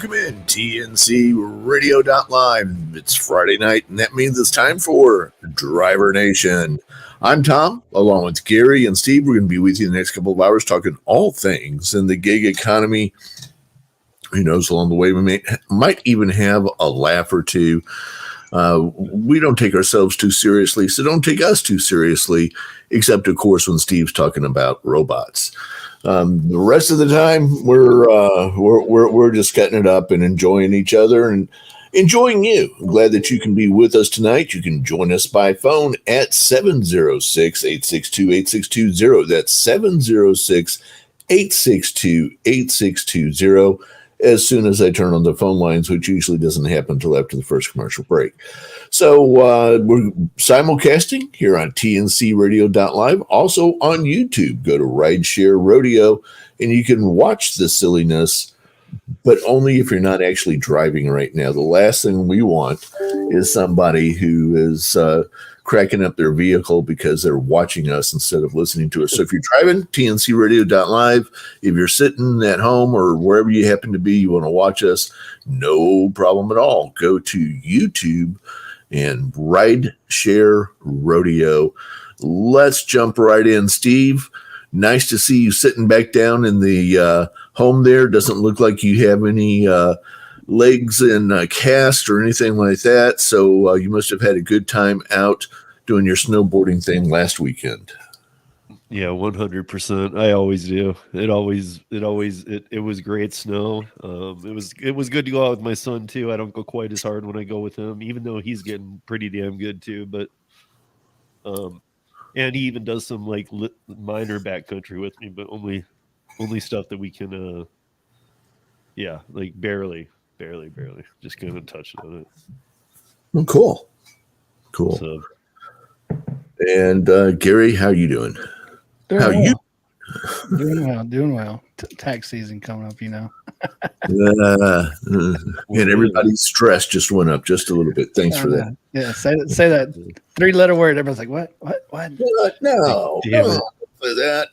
Welcome in, TNCRadio.live. It's Friday night, and that means it's time for Driver Nation. I'm Tom, along with Gary and Steve. We're going to be with you the next couple of hours talking all things in the gig economy. Who knows, along the way, we might even have a laugh or two. We don't take ourselves too seriously, so don't take us too seriously, except, of course, when Steve's talking about robots. The rest of the time, we're just cutting it up and enjoying each other and enjoying you. I'm glad that you can be with us tonight. You can join us by phone at 706-862-8620. That's 706-862-8620. As soon as I turn on the phone lines, which usually doesn't happen until after the first commercial break. So we're simulcasting here on TNCRadio.live, also on YouTube. Go to Rideshare Rodeo, and you can watch the silliness, but only if you're not actually driving right now. The last thing we want is somebody who is cracking up their vehicle because they're watching us instead of listening to us. So if you're driving, TNCRadio.live. If you're sitting at home or wherever you happen to be, you want to watch us, no problem at all. Go to YouTube and Rideshare Rodeo. Let's jump right in. Steve, nice to see you sitting back down in the home there. Doesn't look like you have any legs in a cast or anything like that. So you must have had a good time out doing your snowboarding thing last weekend. Yeah, 100%. I always do. It was great snow. It was good to go out with my son too. I don't go quite as hard when I go with him, even though he's getting pretty damn good too. But and he even does some like minor backcountry with me, but only stuff that we can like barely just kind of touch on it. Oh, cool. So, and Gary, how you doing? Doing well. Tax season coming up, and everybody's stress just went up just a little bit. Thanks for that. Yeah, say that 3-letter word. Everybody's like, what? No,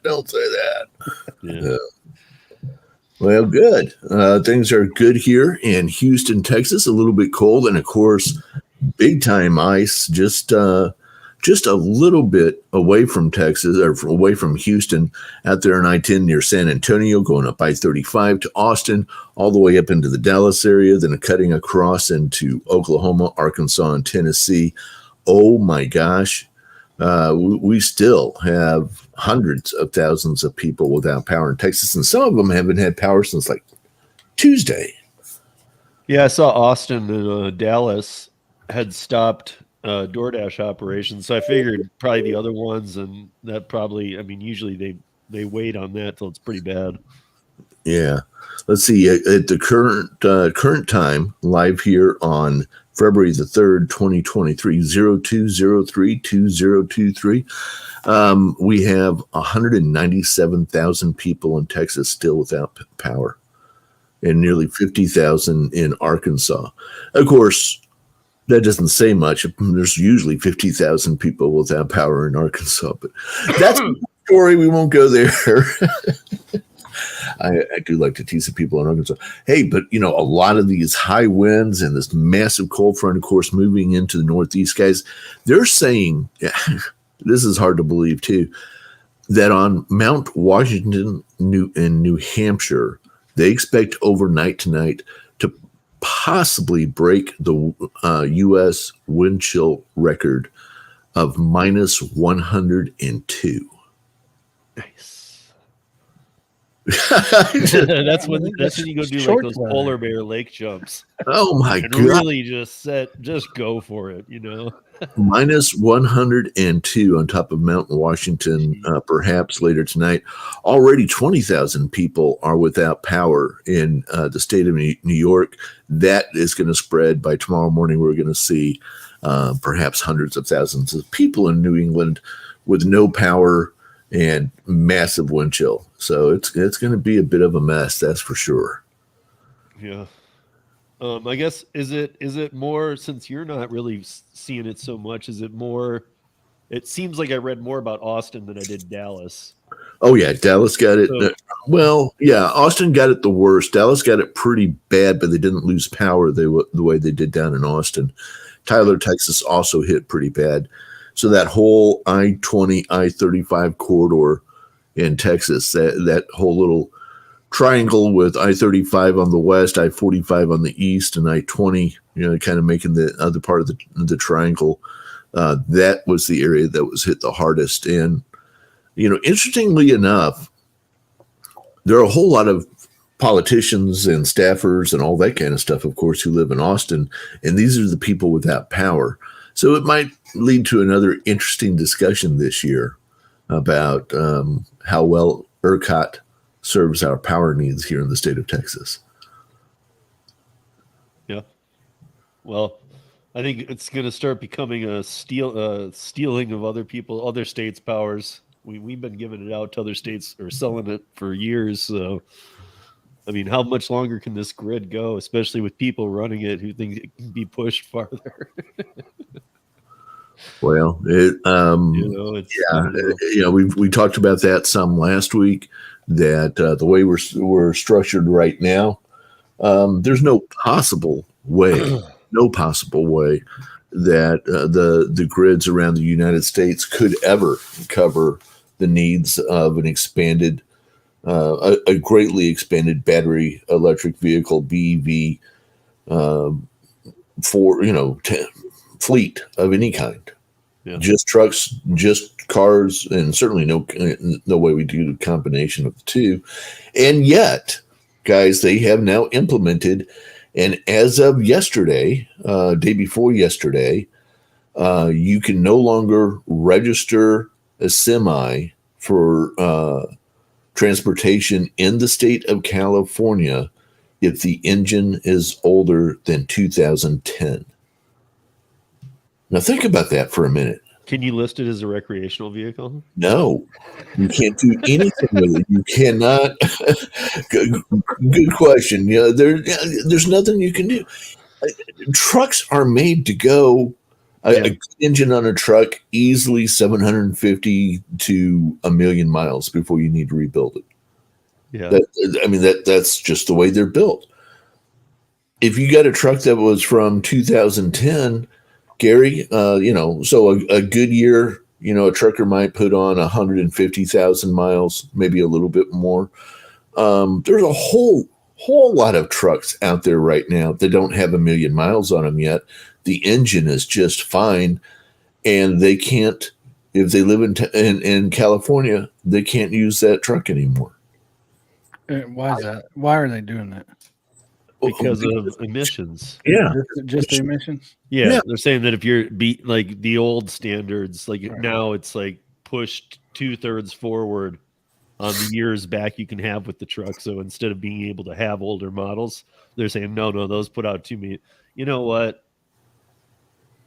don't say that. Yeah. Well, good. Things are good here in Houston, Texas. A little bit cold, and of course, big time ice. Just a little bit away from Texas, or away from Houston, out there on I-10 near San Antonio, going up I-35 to Austin, all the way up into the Dallas area, then cutting across into Oklahoma, Arkansas, and Tennessee. Oh my gosh. We still have hundreds of thousands of people without power in Texas, and some of them haven't had power since like Tuesday. Yeah, I saw Austin and Dallas had stopped DoorDash operations, so I figured probably the other ones, and that probably, I mean, usually they wait on that till it's pretty bad. Yeah. Let's see, at the current time, live here on February the 3rd, 2023, 0203-2023, we have 197,000 people in Texas still without power, and nearly 50,000 in Arkansas. Of course, that doesn't say much. There's usually 50,000 people without power in Arkansas, but that's a story. We won't go there. I do like to tease the people in Arkansas. Hey, but a lot of these high winds and this massive cold front, of course, moving into the Northeast, guys, they're saying, this is hard to believe too, that on Mount Washington in New Hampshire, they expect overnight tonight to possibly break the U.S. wind chill record of minus 102. Nice. that's when you go do like those polar bear lake jumps. Oh my god! Really just go for it, Minus 102 on top of Mount Washington, perhaps later tonight. Already 20,000 people are without power in the state of New York. That is going to spread by tomorrow morning. We're going to see perhaps hundreds of thousands of people in New England with no power and massive wind chill. So it's going to be a bit of a mess, that's for sure. Yeah. I guess is it more, since you're not really seeing it so much, is it more? It seems like I read more about Austin than I did Dallas. Oh yeah, Dallas got it. Well, yeah, Austin got it the worst. Dallas got it pretty bad, but they didn't lose power the way they did down in Austin. Tyler, Texas also hit pretty bad. So that whole I-20, I-35 corridor in Texas, that whole little triangle with I-35 on the west, I-45 on the east, and I-20, kind of making the other part of the triangle, that was the area that was hit the hardest. And, interestingly enough, there are a whole lot of politicians and staffers and all that kind of stuff, of course, who live in Austin, and these are the people without power. So it might lead to another interesting discussion this year about how well ERCOT serves our power needs here in the state of Texas. Yeah. Well, I think it's going to start becoming a stealing of other states' powers. We've been giving it out to other states or selling it for years. So, I mean, how much longer can this grid go, especially with people running it who think it can be pushed farther? Well, we talked about that some last week, that the way we're structured right now, there's no possible way that the grids around the United States could ever cover the needs of an expanded, a greatly expanded battery electric vehicle BEV fleet of any kind. Yeah. Just trucks, just cars, and certainly no way we do a combination of the two. And yet, guys, they have now implemented, and as of yesterday, day before yesterday, you can no longer register a semi for transportation in the state of California if the engine is older than 2010. Now think about that for a minute. Can you list it as a recreational vehicle? No, you can't do anything with it. You cannot. Good question. There's nothing you can do. Trucks are made to go. A engine on a truck easily 750 to 1,000,000 miles before you need to rebuild it. Yeah, that's just the way they're built. If you got a truck that was from 2010, Gary, so a good year, a trucker might put on 150,000 miles, maybe a little bit more. There's a whole lot of trucks out there right now that don't have 1,000,000 miles on them yet. The engine is just fine, and they can't. If they live in California, they can't use that truck anymore. Why is that? Why are they doing that? Because of emissions. Yeah. Just the emissions? Yeah. They're saying that if you're like the old standards, now it's like pushed 2/3 forward on the years back you can have with the truck. So instead of being able to have older models, they're saying, no, those put out too many. You know what?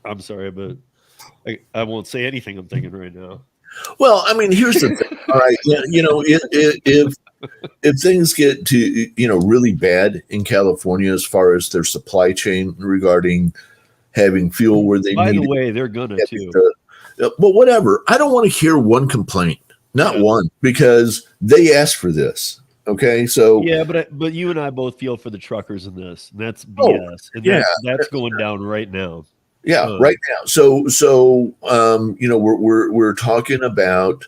I'm sorry, but I won't say anything I'm thinking right now. Well, I mean, here's the thing. All right. If things get to, really bad in California as far as their supply chain regarding having fuel where they need. By the way, they're gonna too. But whatever. I don't want to hear one complaint, not one, because they asked for this. Okay, so yeah, but you and I both feel for the truckers in this. And that's BS. And that's going down right now. Yeah, right now. So we're talking about.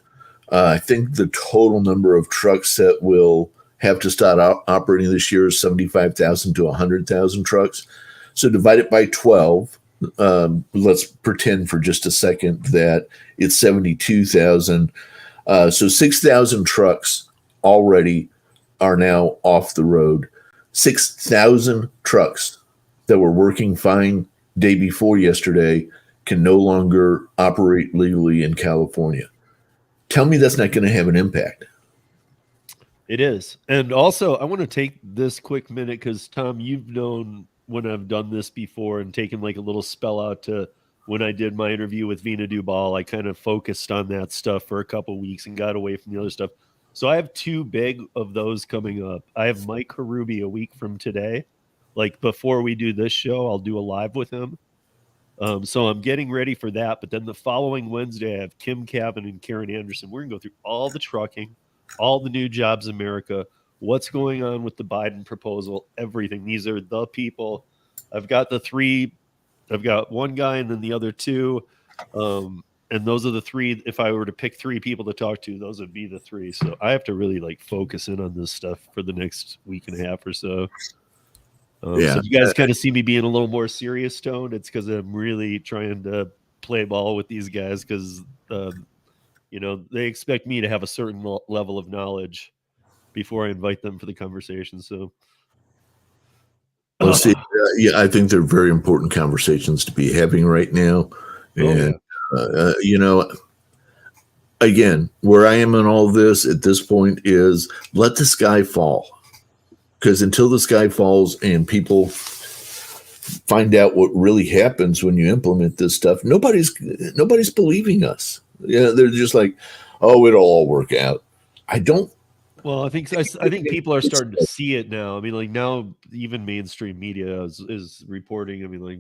I think the total number of trucks that will have to start operating this year is 75,000 to 100,000 trucks. So divide it by 12. Let's pretend for just a second that it's 72,000. So 6,000 trucks already are now off the road. 6,000 trucks that were working fine day before yesterday can no longer operate legally in California. Tell me that's not going to have an impact. It is. And also, I want to take this quick minute because, Tom, you've known when I've done this before and taken like a little spell out to when I did my interview with Vina Dubal. I kind of focused on that stuff for a couple of weeks and got away from the other stuff. So I have two big of those coming up. I have Mike Harubi a week from today. Like before we do this show, I'll do a live with him. So I'm getting ready for that. But then the following Wednesday, I have Kim Cavan and Karen Anderson. We're going to go through all the trucking, all the new jobs in America, what's going on with the Biden proposal, everything. These are the people. I've got the three. I've got one guy and then the other two. And those are the three. If I were to pick three people to talk to, those would be the three. So I have to really like focus in on this stuff for the next week and a half or so. So if you guys kind of see me being a little more serious tone, it's because I'm really trying to play ball with these guys because, they expect me to have a certain level of knowledge before I invite them for the conversation. So, well, see, I think they're very important conversations to be having right now. And, again, where I am in all this at this point is let the sky fall. Because until the sky falls and people find out what really happens when you implement this stuff, nobody's believing us. Yeah, they're just like, oh, it'll all work out. I don't. Well, I think people are starting to see it now. I mean, like now, even mainstream media is reporting. I mean, like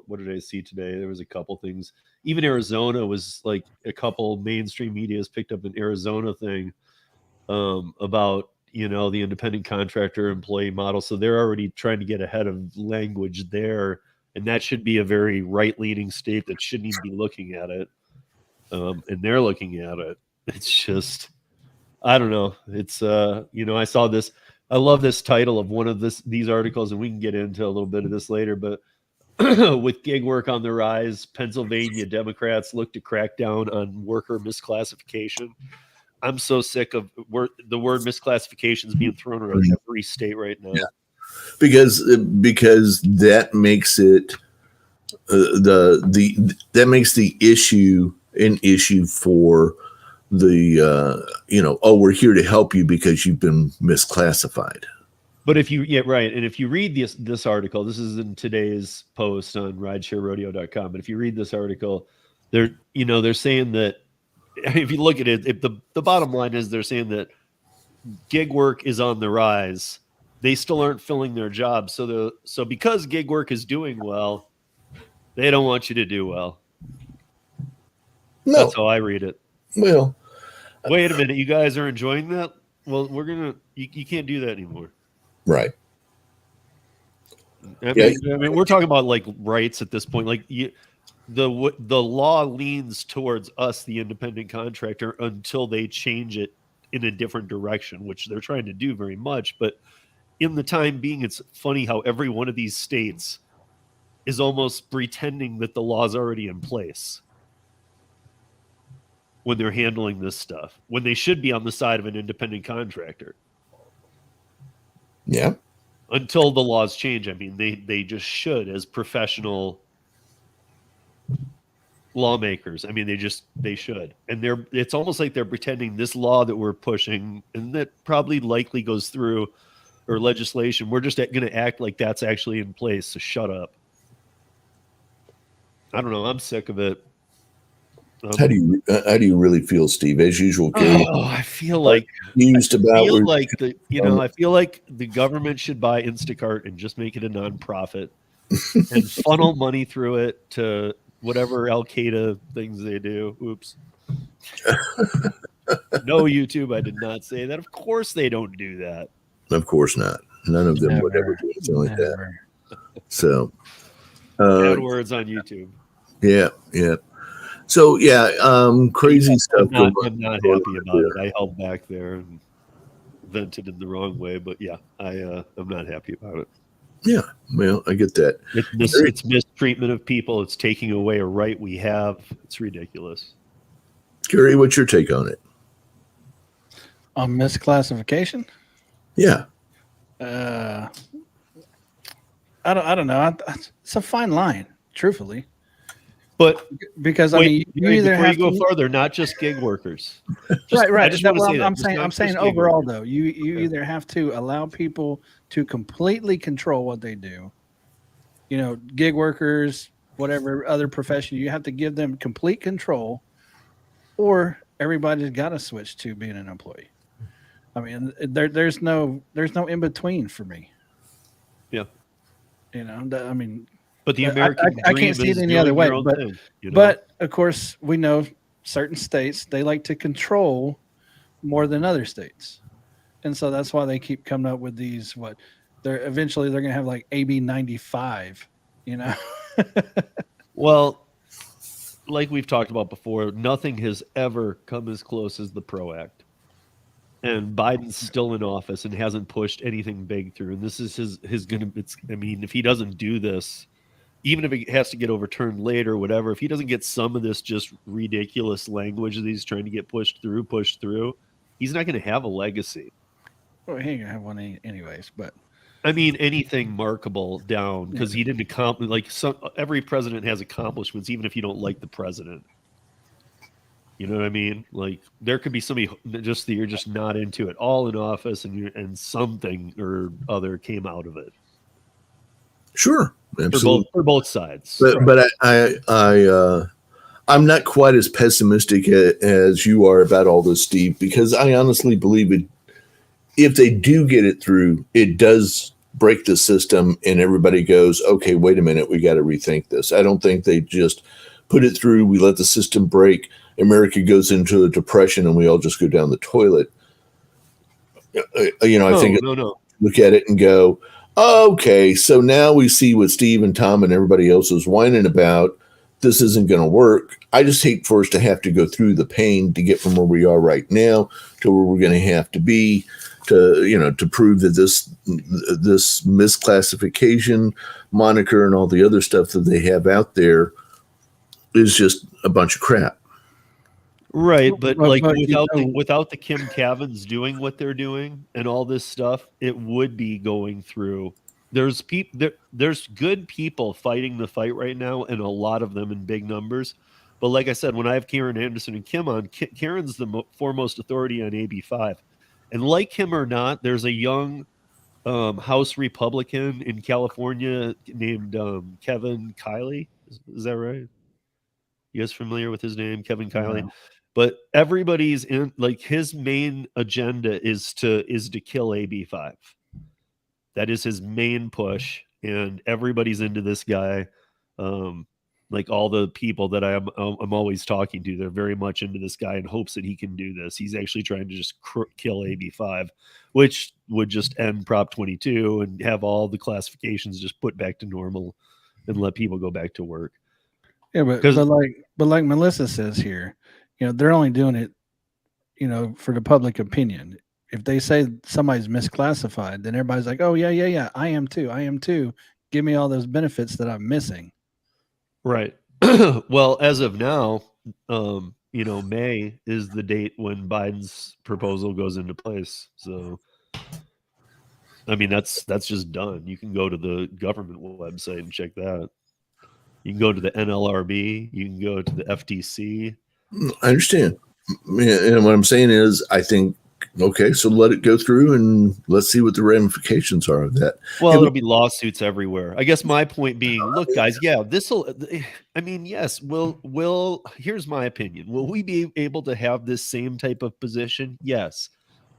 what did I see today? There was a couple things. Even Arizona was like a couple mainstream media has picked up an Arizona thing about the independent contractor employee model. So they're already trying to get ahead of language there, and that should be a very right-leaning state that shouldn't even be looking at it. And they're looking at it. It's just. I don't know. It's I saw this. I love this title of one of these articles, and we can get into a little bit of this later. But with gig work on the rise, Pennsylvania Democrats look to crack down on worker misclassification. I'm so sick of the word misclassification is being thrown around every state right now. Yeah. Because that makes it that makes the issue an issue for we're here to help you because you've been misclassified. But if you and if you read this article, this is in today's post on ridesharerodeo.com. But if you read this article, they're saying that if you look at it, the bottom line is they're saying that gig work is on the rise. They still aren't filling their jobs. So because gig work is doing well, they don't want you to do well. No. That's how I read it. Well, wait a minute. You guys are enjoying that? Well, you can't do that anymore. Right. I mean, we're talking about like rights at this point. Like the law leans towards us, the independent contractor, until they change it in a different direction, which they're trying to do very much. But in the time being, it's funny how every one of these states is almost pretending that the law's already in place when they're handling this stuff, when they should be on the side of an independent contractor. Yeah. Until the laws change. I mean, they just should as professional lawmakers. I mean, they should. And it's almost like they're pretending this law that we're pushing and that probably likely goes through or legislation, we're just going to act like that's actually in place. So shut up. I don't know. I'm sick of it. How do you really feel, Steve? As usual, I feel like I feel like the government should buy Instacart and just make it a nonprofit and funnel money through it to whatever Al Qaeda things they do. Oops. No, YouTube, I did not say that. Of course they don't do that. Of course not. None of them would ever do anything like that. So, bad words on YouTube. Yeah. So crazy stuff. I'm not happy about it. I held back there and vented in the wrong way, but I'm not happy about it. Yeah, well, I get that. It's mistreatment of people. It's taking away a right we have. It's ridiculous. Gary, what's your take on it? On misclassification? Yeah. I don't know. It's a fine line, truthfully. But because you either have to go further, not just gig workers. Right. I'm saying overall though, you either have to allow people to completely control what they do. Gig workers, whatever other profession, you have to give them complete control, or everybody's got to switch to being an employee. I mean, there's no in between for me. Yeah. But the American I can't see it any other way. But of course, we know certain states, they like to control more than other states. And so that's why they keep coming up with these, they're going to have like AB 95, you know? Well, like we've talked about before, nothing has ever come as close as the PRO Act. And Biden's still in office and hasn't pushed anything big through. And this is his gonna, if he doesn't do this, even if it has to get overturned later, whatever, if he doesn't get some of this just ridiculous language that he's trying to get pushed through, he's not going to have a legacy. Well, he ain't going to have one anyways, but. I mean, anything markable down, because he didn't accomplish, like every president has accomplishments, even if you don't like the president. You know what I mean? Like there could be somebody just that you're just not into it, all in office, and something or other came out of it. Sure, absolutely, for both sides. But I'm not quite as pessimistic as you are about all this, Steve, because I honestly believe it. If they do get it through, it does break the system, and everybody goes, "Okay, wait a minute, we got to rethink this." I don't think they just put it through. We let the system break. America goes into a depression, and we all just go down the toilet. I think look at it and go, okay, so now we see what Steve and Tom and everybody else is whining about. This isn't going to work. I just hate for us to have to go through the pain to get from where we are right now to where we're going to have to be to prove that this misclassification moniker and all the other stuff that they have out there is just a bunch of crap. Right, but without the Kim Cavins doing what they're doing and all this stuff, it would be going through. There's good people fighting the fight right now, and a lot of them in big numbers. But like I said, when I have Karen Anderson and Kim on, Karen's the foremost authority on AB5, and like him or not, there's a young House Republican in California named Kevin Kiley. Is that right? You guys familiar with his name, Kevin Kiley? No. But everybody's in, like, his main agenda is to kill AB5. That is his main push, and everybody's into this guy. Like all the people that I'm always talking to, they're very much into this guy in hopes that he can do this. He's actually trying to just kill AB5, which would just end Prop 22 and have all the classifications just put back to normal and let people go back to work. Yeah, but like Melissa says here, they're only doing it, for the public opinion. If they say somebody's misclassified, then everybody's like, oh, yeah, I am too. Give me all those benefits that I'm missing. Right. Well, as of now, May is the date when Biden's proposal goes into place. So, I mean, that's just done. You can go to the government website and check that. You can go to the NLRB. You can go to the FTC. I understand. And what I'm saying is, I think, okay, so let it go through and let's see what the ramifications are of that. Well, there'll be lawsuits everywhere. I guess my point being, look, guys, yes, here's my opinion. Will we be able to have this same type of position? Yes.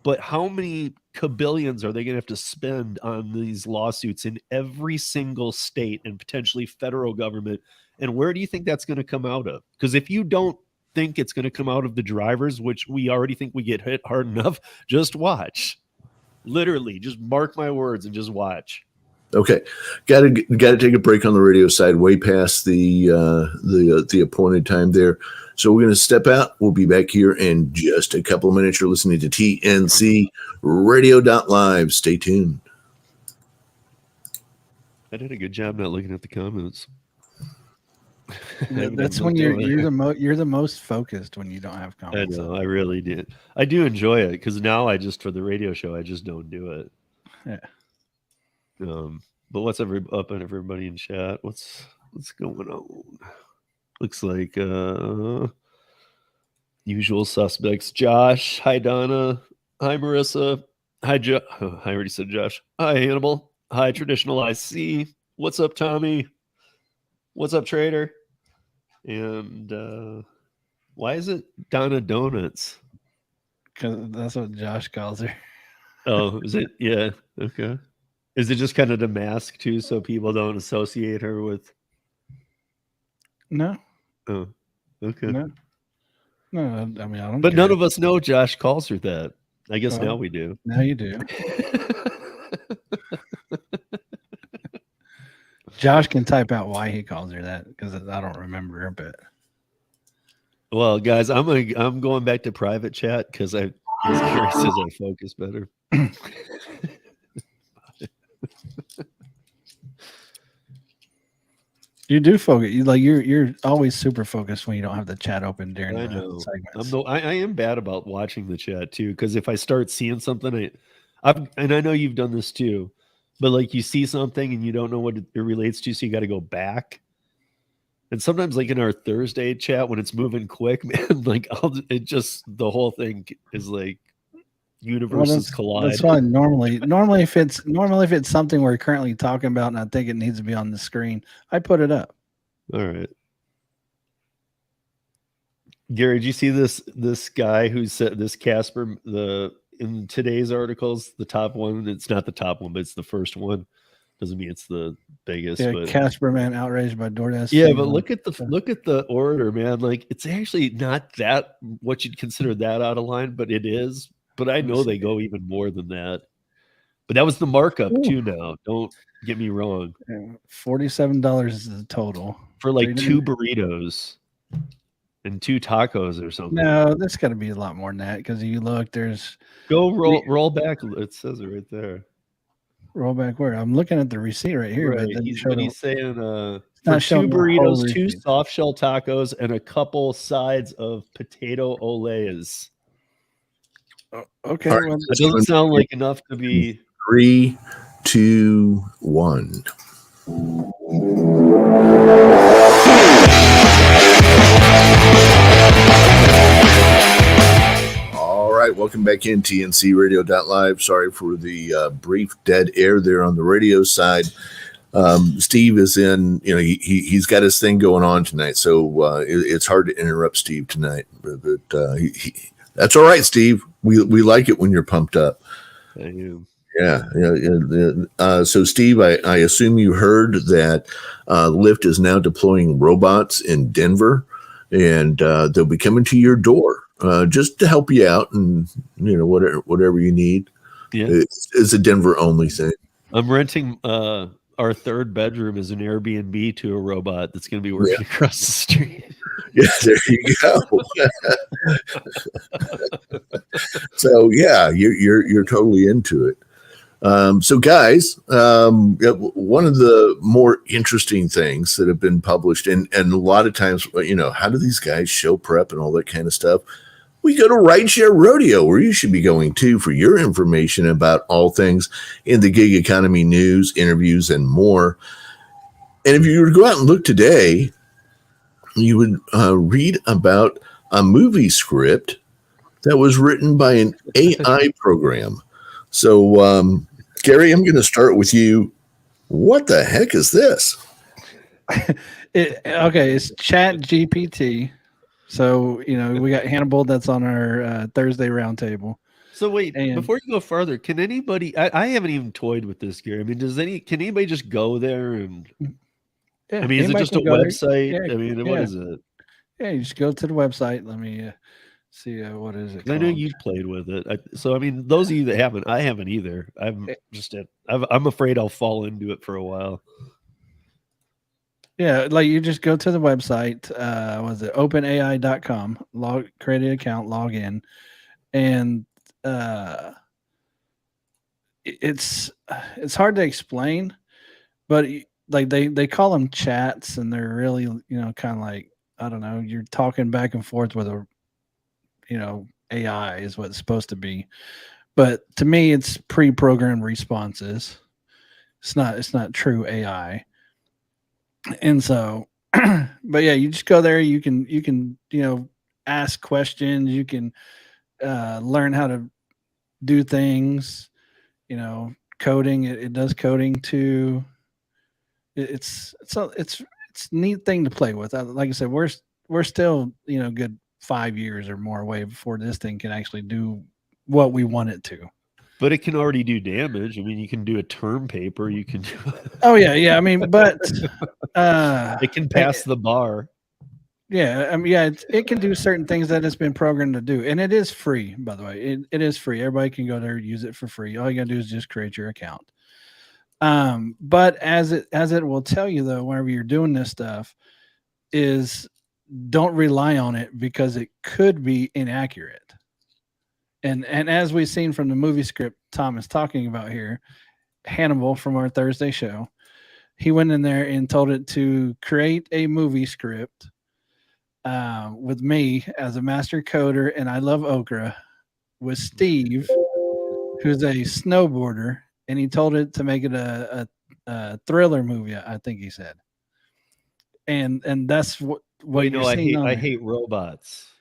But how many kabillions are they going to have to spend on these lawsuits in every single state and potentially federal government? And where do you think that's going to come out of? Because if you don't think it's going to come out of the drivers, which we already think we get hit hard enough, just watch. Literally, just mark my words and just watch. Okay, got to take a break on the radio side, way past the appointed time there. So we're going to step out. We'll be back here in just a couple of minutes. You're listening to TNCRadio.live. Stay tuned. I did a good job not looking at the comments. That's when you're the most focused when you don't have comments. I know, I really did. I do enjoy it because now for the radio show, I just don't do it. Yeah. But what's up on everybody in chat? What's going on? Looks like usual suspects. Josh, hi Donna, hi Marissa, hi I already said Josh. Hi Hannibal, hi Traditional IC. What's up, Tommy? What's up, Trader? And why is it Donna Donuts? Because that's what Josh calls her. Oh, is it? Yeah. Okay. Is it just kind of the mask too, so people don't associate her with? No. Oh, okay. No, I mean, I don't. But care. none of us know Josh calls her that. I guess now we do. Now you do. Josh can type out why he calls her that because I don't remember her. But well, guys, I'm going back to private chat because I was curious as I focus better. You do focus. You're always super focused when you don't have the chat open during I the know. segments. I am bad about watching the chat too, because if I start seeing something, and I know you've done this too, but like you see something and you don't know what it relates to, so you got to go back. And sometimes, like in our Thursday chat, when it's moving quick, man, like the whole thing is like universes collide. That's fine. Normally if it's something we're currently talking about and I think it needs to be on the screen, I put it up. All right. Gary, did you see this guy who said this Casper in today's articles, the top one? It's not the top one, but it's the first one. Doesn't mean it's the biggest. Yeah, but Casper man outraged by DoorDash. Yeah, but look at the order, man. Like it's actually not that what you'd consider that out of line, but it is. But I know they go even more than that. But that was the markup too. Now, don't get me wrong. $47 is the total for like 2 burritos and 2 tacos or something. No, there's got to be a lot more than that because you look. There's roll back. It says it right there. Roll back where? I'm looking at the receipt right here. Right. But he's saying for 2 burritos, 2 soft shell tacos, and a couple sides of potato olays. Okay. Right, well, it doesn't sound like enough to be 3, 2, 1. All right, welcome back in TNCRadio.live. Sorry for the brief dead air there on the radio side. Steve is in, he's got his thing going on tonight, so it's hard to interrupt Steve tonight. But that's all right, Steve. We like it when you're pumped up. Thank you. Yeah. So, Steve, I assume you heard that Lyft is now deploying robots in Denver, and they'll be coming to your door just to help you out, and whatever you need. Yeah, it's a Denver only thing. I'm renting our 3rd bedroom as an Airbnb to a robot that's going to be working across the street. Yeah, there you go. So yeah, you're totally into it. So guys, one of the more interesting things that have been published, and a lot of times, how do these guys show prep and all that kind of stuff? We go to Rideshare Rodeo, where you should be going to for your information about all things in the gig economy news, interviews, and more. And if you were to go out and look today, you would read about a movie script that was written by an AI program. So, Gary, I'm going to start with you. What the heck is this? It's Chat GPT. So, we got Hannibal that's on our Thursday roundtable. So wait, before you go further, can anybody, I haven't even toyed with this, Gary. I mean, can anybody just go there and, I mean, is it just a website? Yeah, I mean, what is it? Yeah, you just go to the website. Let me see, what is it? I know you've played with it. So, I mean, those of you that haven't, I haven't either. I'm afraid I'll fall into it for a while. Yeah, like you just go to the website, was it openai.com, create an account, log in, and it's hard to explain, but like they call them chats, and they're really, kind of like, I don't know, you're talking back and forth with a, AI is what it's supposed to be. But to me, it's pre-programmed responses. It's not true AI. And so, but yeah, you just go there. You can ask questions. You can learn how to do things. Coding. It does coding too. It's a neat thing to play with. Like I said, we're still good 5 years or more away before this thing can actually do what we want it to. But it can already do damage. I mean, you can do a term paper. You can do. Oh yeah. I mean, but it can pass the bar. Yeah, I mean, yeah, it can do certain things that it's been programmed to do, and it is free. By the way, it is free. Everybody can go there, use it for free. All you gotta do is just create your account. But as it will tell you though, whenever you're doing this stuff, is don't rely on it because it could be inaccurate. And as we've seen from the movie script Tom is talking about here, Hannibal from our Thursday show, he went in there and told it to create a movie script with me as a master coder, and I love okra, with Steve, who's a snowboarder, and he told it to make it a thriller movie. I think he said, and that's what you're seeing. I hate robots.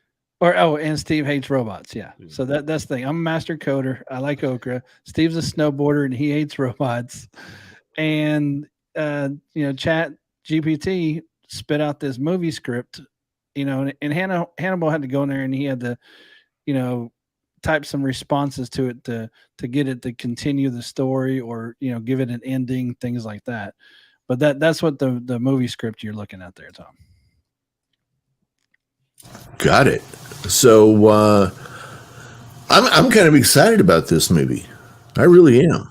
And Steve hates robots. Yeah, so that's the thing. I'm a master coder. I like okra. Steve's a snowboarder, and he hates robots. And Chat GPT spit out this movie script. And Hannibal had to go in there and he had to, type some responses to it to get it to continue the story or, give it an ending, things like that. But that's what the movie script you're looking at there, Tom. Got it. So I'm kind of excited about this movie. I really am.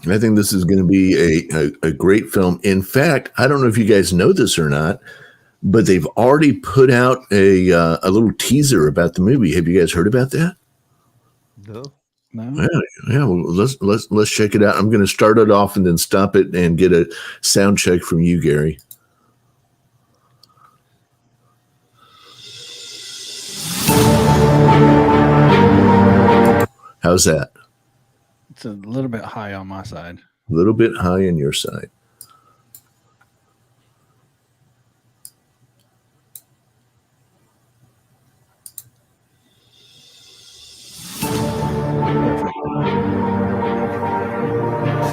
I think this is going to be a great film. In fact, I don't know if you guys know this or not, but they've already put out a little teaser about the movie. Have you guys heard about that? No. Yeah. Well, let's check it out. I'm going to start it off and then stop it and get a sound check from you, Gary. How's that? It's a little bit high on my side. A little bit high on your side.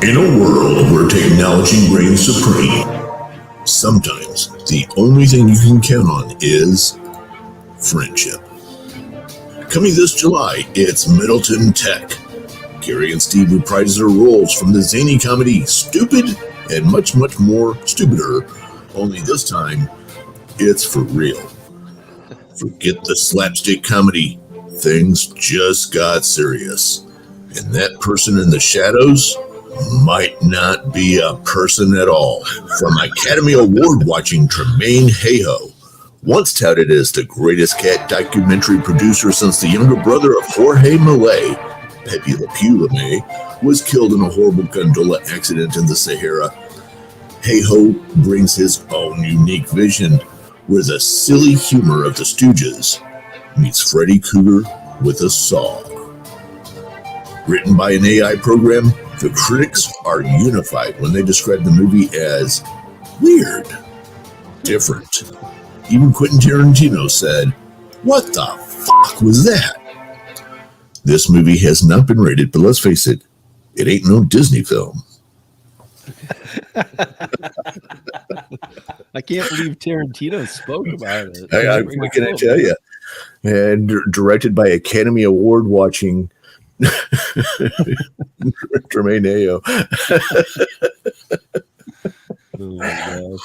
In a world where technology reigns supreme, sometimes the only thing you can count on is friendship. Coming this July, it's Middleton Tech. Gary and Steve reprise their roles from the zany comedy Stupid and much, much more stupider, only this time, it's for real. Forget the slapstick comedy. Things just got serious. And that person in the shadows might not be a person at all. From Academy Award-watching Tremaine Hayhoe, once touted as the greatest cat documentary producer since the younger brother of Jorge Millet, Pepe Le Pew LeMay, was killed in a horrible gondola accident in the Sahara. Hayhoe brings his own unique vision, where the silly humor of the Stooges meets Freddy Krueger with a saw. Written by an AI program, the critics are unified when they describe the movie as weird, different. Even Quentin Tarantino said, "What the fuck was that?" This movie has not been rated, but let's face it, it ain't no Disney film. I can't believe Tarantino spoke about it. What can I tell you? And directed by Academy Award-watching Tremaine Hayhoe. Oh my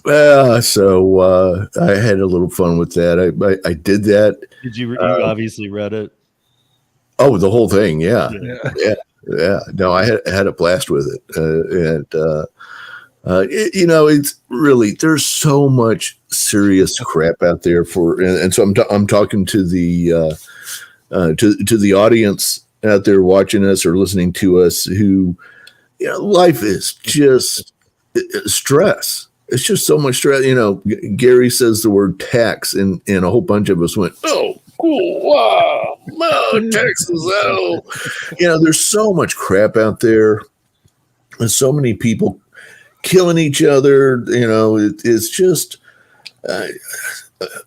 gosh. So I had a little fun with that. I did that. Did you? You obviously read it. Oh, the whole thing, yeah. No, I had a blast with it, it's really, there's so much serious crap out there and so I'm talking to the to the audience out there watching us or listening to us who, life is just stress. It's just so much stress. Gary says the word tax, and a whole bunch of us went, "Oh, cool, wow, no, taxes, oh." There's so much crap out there, and so many people killing each other. It's just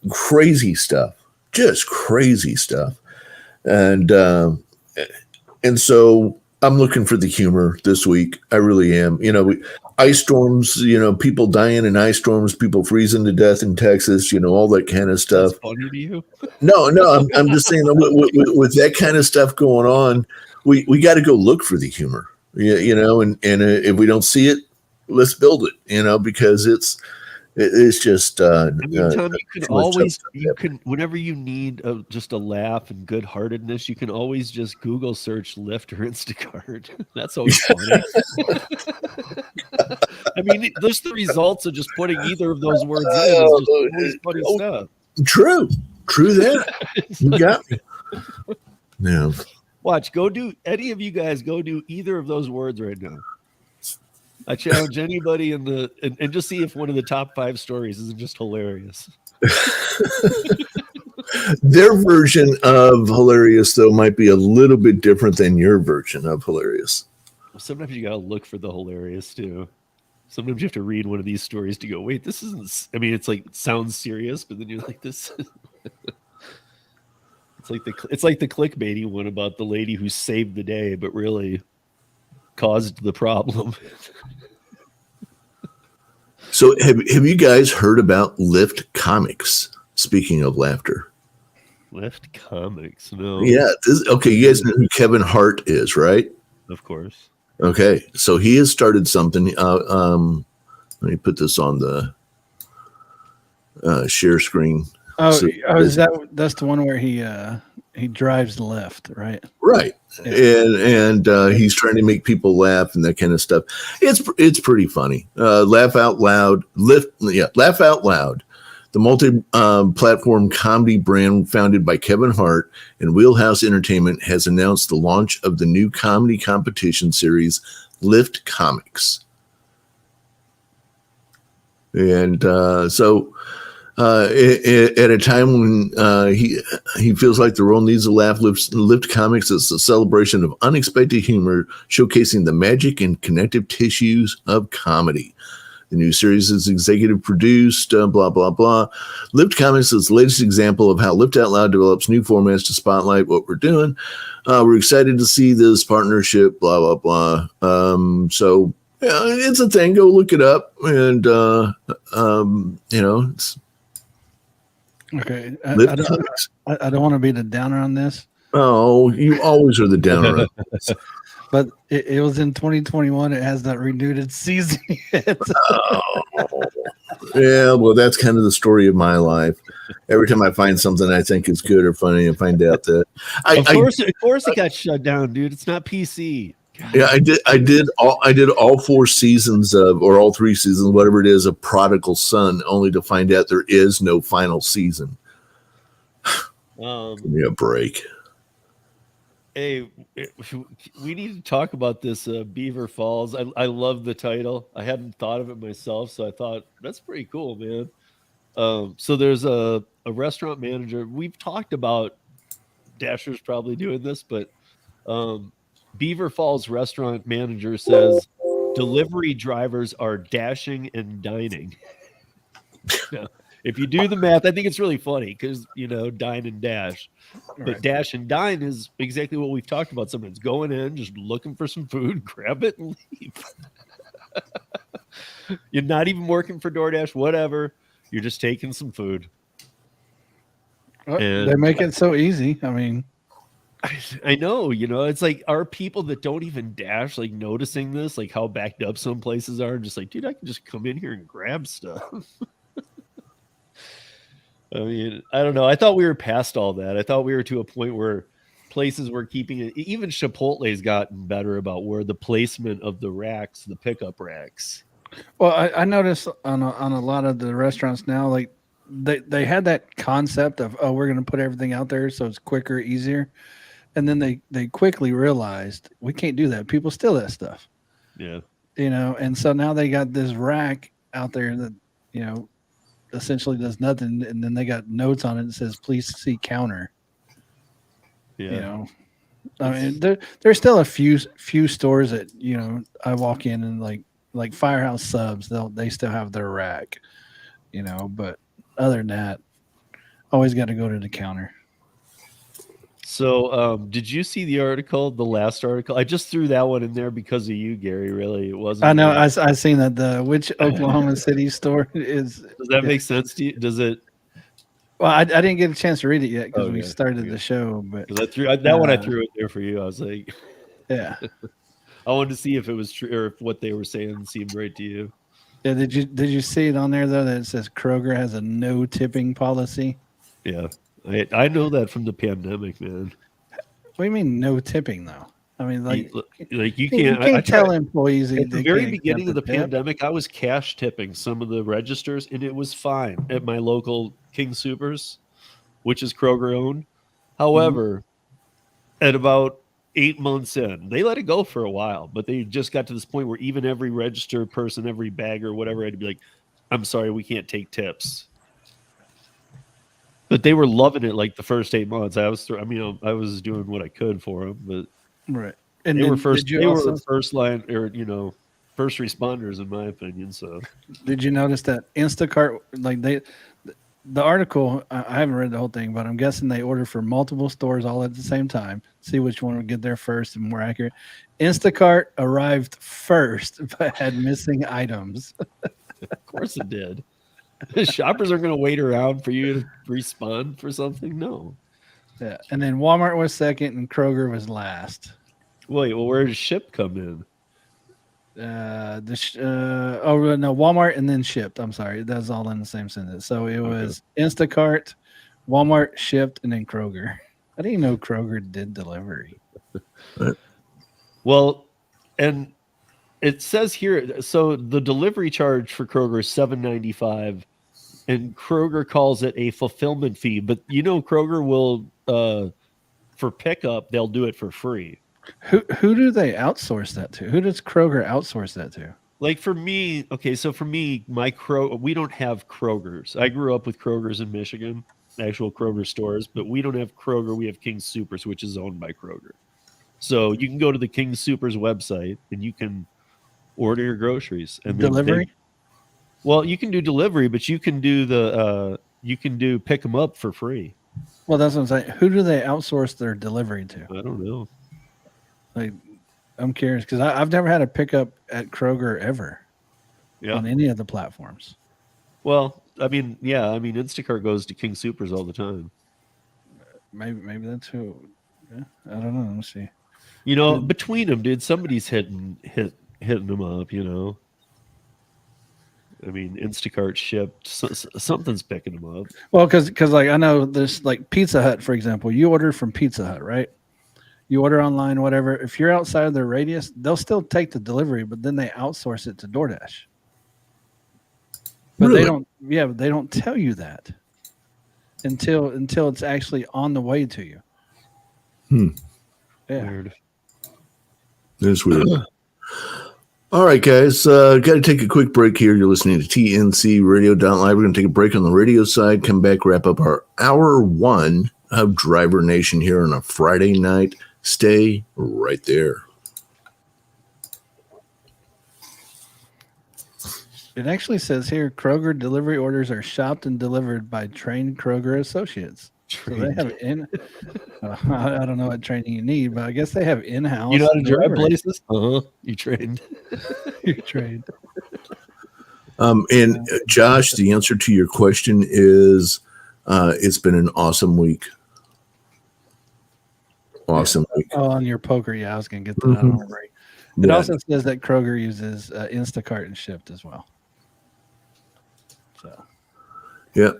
crazy stuff, just crazy stuff, and so I'm looking for the humor this week. I really am. Ice storms, people dying in ice storms, people freezing to death in Texas, all that kind of stuff. That's funny to you? No, I'm just saying with that kind of stuff going on, we got to go look for the humor, and if we don't see it, let's build it, because It's just. I mean, Tom, you can whenever you need just a laugh and good-heartedness, you can always just Google search Lyft or Instacart. That's always funny. I mean, just the results of just putting either of those words in is just always funny stuff. True that. You got me. Yeah. Watch, any of you guys go do either of those words right now. I challenge anybody and just see if one of the top 5 stories isn't just hilarious. Their version of hilarious, though, might be a little bit different than your version of hilarious. Sometimes you got to look for the hilarious, too. Sometimes you have to read one of these stories to go, wait, this isn't... I mean, it's like, it sounds serious, but then you're like, this... It's like the clickbaity one about the lady who saved the day, but really caused the problem. So have you guys heard about Lyft Comics? Speaking of laughter. Lyft Comics? No. Yeah. Okay. You guys know who Kevin Hart is, right? Of course. Okay. So he has started something. Let me put this on the share screen. That's the one where he drives left, right? Right. Yeah. And he's trying to make people laugh and that kind of stuff. It's pretty funny. Laugh Out Loud. Laugh Out Loud. The multi-platform comedy brand founded by Kevin Hart and Wheelhouse Entertainment has announced the launch of the new comedy competition series, Lyft Comics. And at a time when he feels like the world needs a laugh, Lyft Comics is a celebration of unexpected humor, showcasing the magic and connective tissues of comedy. The new series is executive produced, blah, blah, blah. Lyft Comics is the latest example of how Lyft Out Loud develops new formats to spotlight what we're doing. We're excited to see this partnership, blah, blah, blah. So it's a thing. Go look it up. And, it's... Okay, I don't want to be the downer on this. Oh, you always are the downer on this. But it was in 2021. It has not renewed its season yet. Yeah, well, that's kind of the story of my life. Every time I find something I think is good or funny, I find out that of course it got shut down, dude. It's not PC. God. Yeah, I did all 4 seasons or all 3 seasons, whatever it is, of Prodigal Son, only to find out there is no final season. Give me a break. Hey, we need to talk about this Beaver Falls. I love the title. I hadn't thought of it myself, so I thought that's pretty cool, man. So there's a restaurant manager. We've talked about Dasher's probably doing this, but Beaver Falls restaurant manager says delivery drivers are dashing and dining. Now, if you do the math, I think it's really funny because, dine and dash. But right. Dash and dine is exactly what we've talked about. Sometimes going in, just looking for some food, grab it and leave. You're not even working for DoorDash, whatever. You're just taking some food. Well, they make it so easy. I mean, I know, it's like, are people that don't even dash like noticing this, like how backed up some places are, and just like, dude, I can just come in here and grab stuff. I mean, I don't know. I thought we were past all that. I thought we were to a point where places were keeping it. Even Chipotle's gotten better about where the placement of the racks, the pickup racks. Well, I noticed on a lot of the restaurants now, like they had that concept of, we're going to put everything out there so it's quicker, easier. And then they quickly realized we can't do that. People steal that stuff. Yeah. And so now they got this rack out there that, essentially does nothing. And then they got notes on it that says, please see counter. Yeah. I mean, there's still a few stores that, I walk in and like Firehouse Subs, they still have their rack, but other than that, always got to go to the counter. So, did you see the last article? I just threw that one in there because of you, Gary. Really, it wasn't. I know. I seen that. Which Oklahoma City store is? Does that make sense to you? Does it? Well, I didn't get a chance to read it yet because we started the show. But I threw that one. I threw it there for you. I was like, yeah. I wanted to see if it was true or if what they were saying seemed right to you. Yeah, did you see it on there though that it says Kroger has a no tipping policy? Yeah, I know that from the pandemic, man. What do you mean no tipping though? I mean, you can't. I tell employees at the very beginning of the pandemic. I was cash tipping some of the registers, and it was fine at my local King Supers, which is Kroger owned. However, at about 8 months in, they let it go for a while, but they just got to this point where even every register person, every bagger, whatever, had to be like, "I'm sorry, we can't take tips." But they were loving it like the first 8 months. I was doing what I could for them, but right. And they were first line, or first responders, in my opinion. So, did you notice that Instacart, like the article? I haven't read the whole thing, but I'm guessing they order for multiple stores all at the same time. See which one would get there first and more accurate. Instacart arrived first, but had missing items. Of course it did. Shoppers aren't going to wait around for you to respond for something. No. Yeah, and then Walmart was second, and Kroger was last. Wait, well, where does Ship come in? Walmart and then Shipped. I'm sorry, that's all in the same sentence. So it was Instacart, Walmart, Shipped, and then Kroger. I didn't know Kroger did delivery. Well, and it says here, so the delivery charge for Kroger is $7.95, and Kroger calls it a fulfillment fee. But Kroger will, for pickup, they'll do it for free. Who do they outsource that to? Who does Kroger outsource that to? Like for me, we don't have Krogers. I grew up with Krogers in Michigan, actual Kroger stores, but we don't have Kroger. We have King Supers, which is owned by Kroger. So you can go to the King Supers website and you can order your groceries and delivery. You can do delivery, but you can do pick them up for free. Well, that's what I'm saying. Who do they outsource their delivery to? I don't know. Like, I'm curious because I've never had a pickup at Kroger ever on any of the platforms. Well, Instacart goes to King Supers all the time. Maybe that's who. Yeah, I don't know. Let me see. Between them, dude, somebody's hitting them up. Instacart shipped. Something's picking them up. Well, because I know there's like Pizza Hut, for example. You order from Pizza Hut, right? You order online, whatever. If you're outside of their radius, they'll still take the delivery, but then they outsource it to DoorDash. But really? They don't tell you that until it's actually on the way to you. Yeah. Weird. That's weird. All right, guys. Got to take a quick break here. You're listening to TNCRadio.live. We're going to take a break on the radio side, come back, wrap up our hour one of Driver Nation here on a Friday night. Stay right there. It actually says here, Kroger delivery orders are shopped and delivered by trained Kroger associates. So they have I don't know what training you need, but I guess they have in-house. You know how to drive places? You trained. You're trained. And Josh, the answer to your question is it's been an awesome week. Awesome week. Oh, on your poker, I was going to get that out on the break. It also says that Kroger uses Instacart and Shipped as well. So, yeah.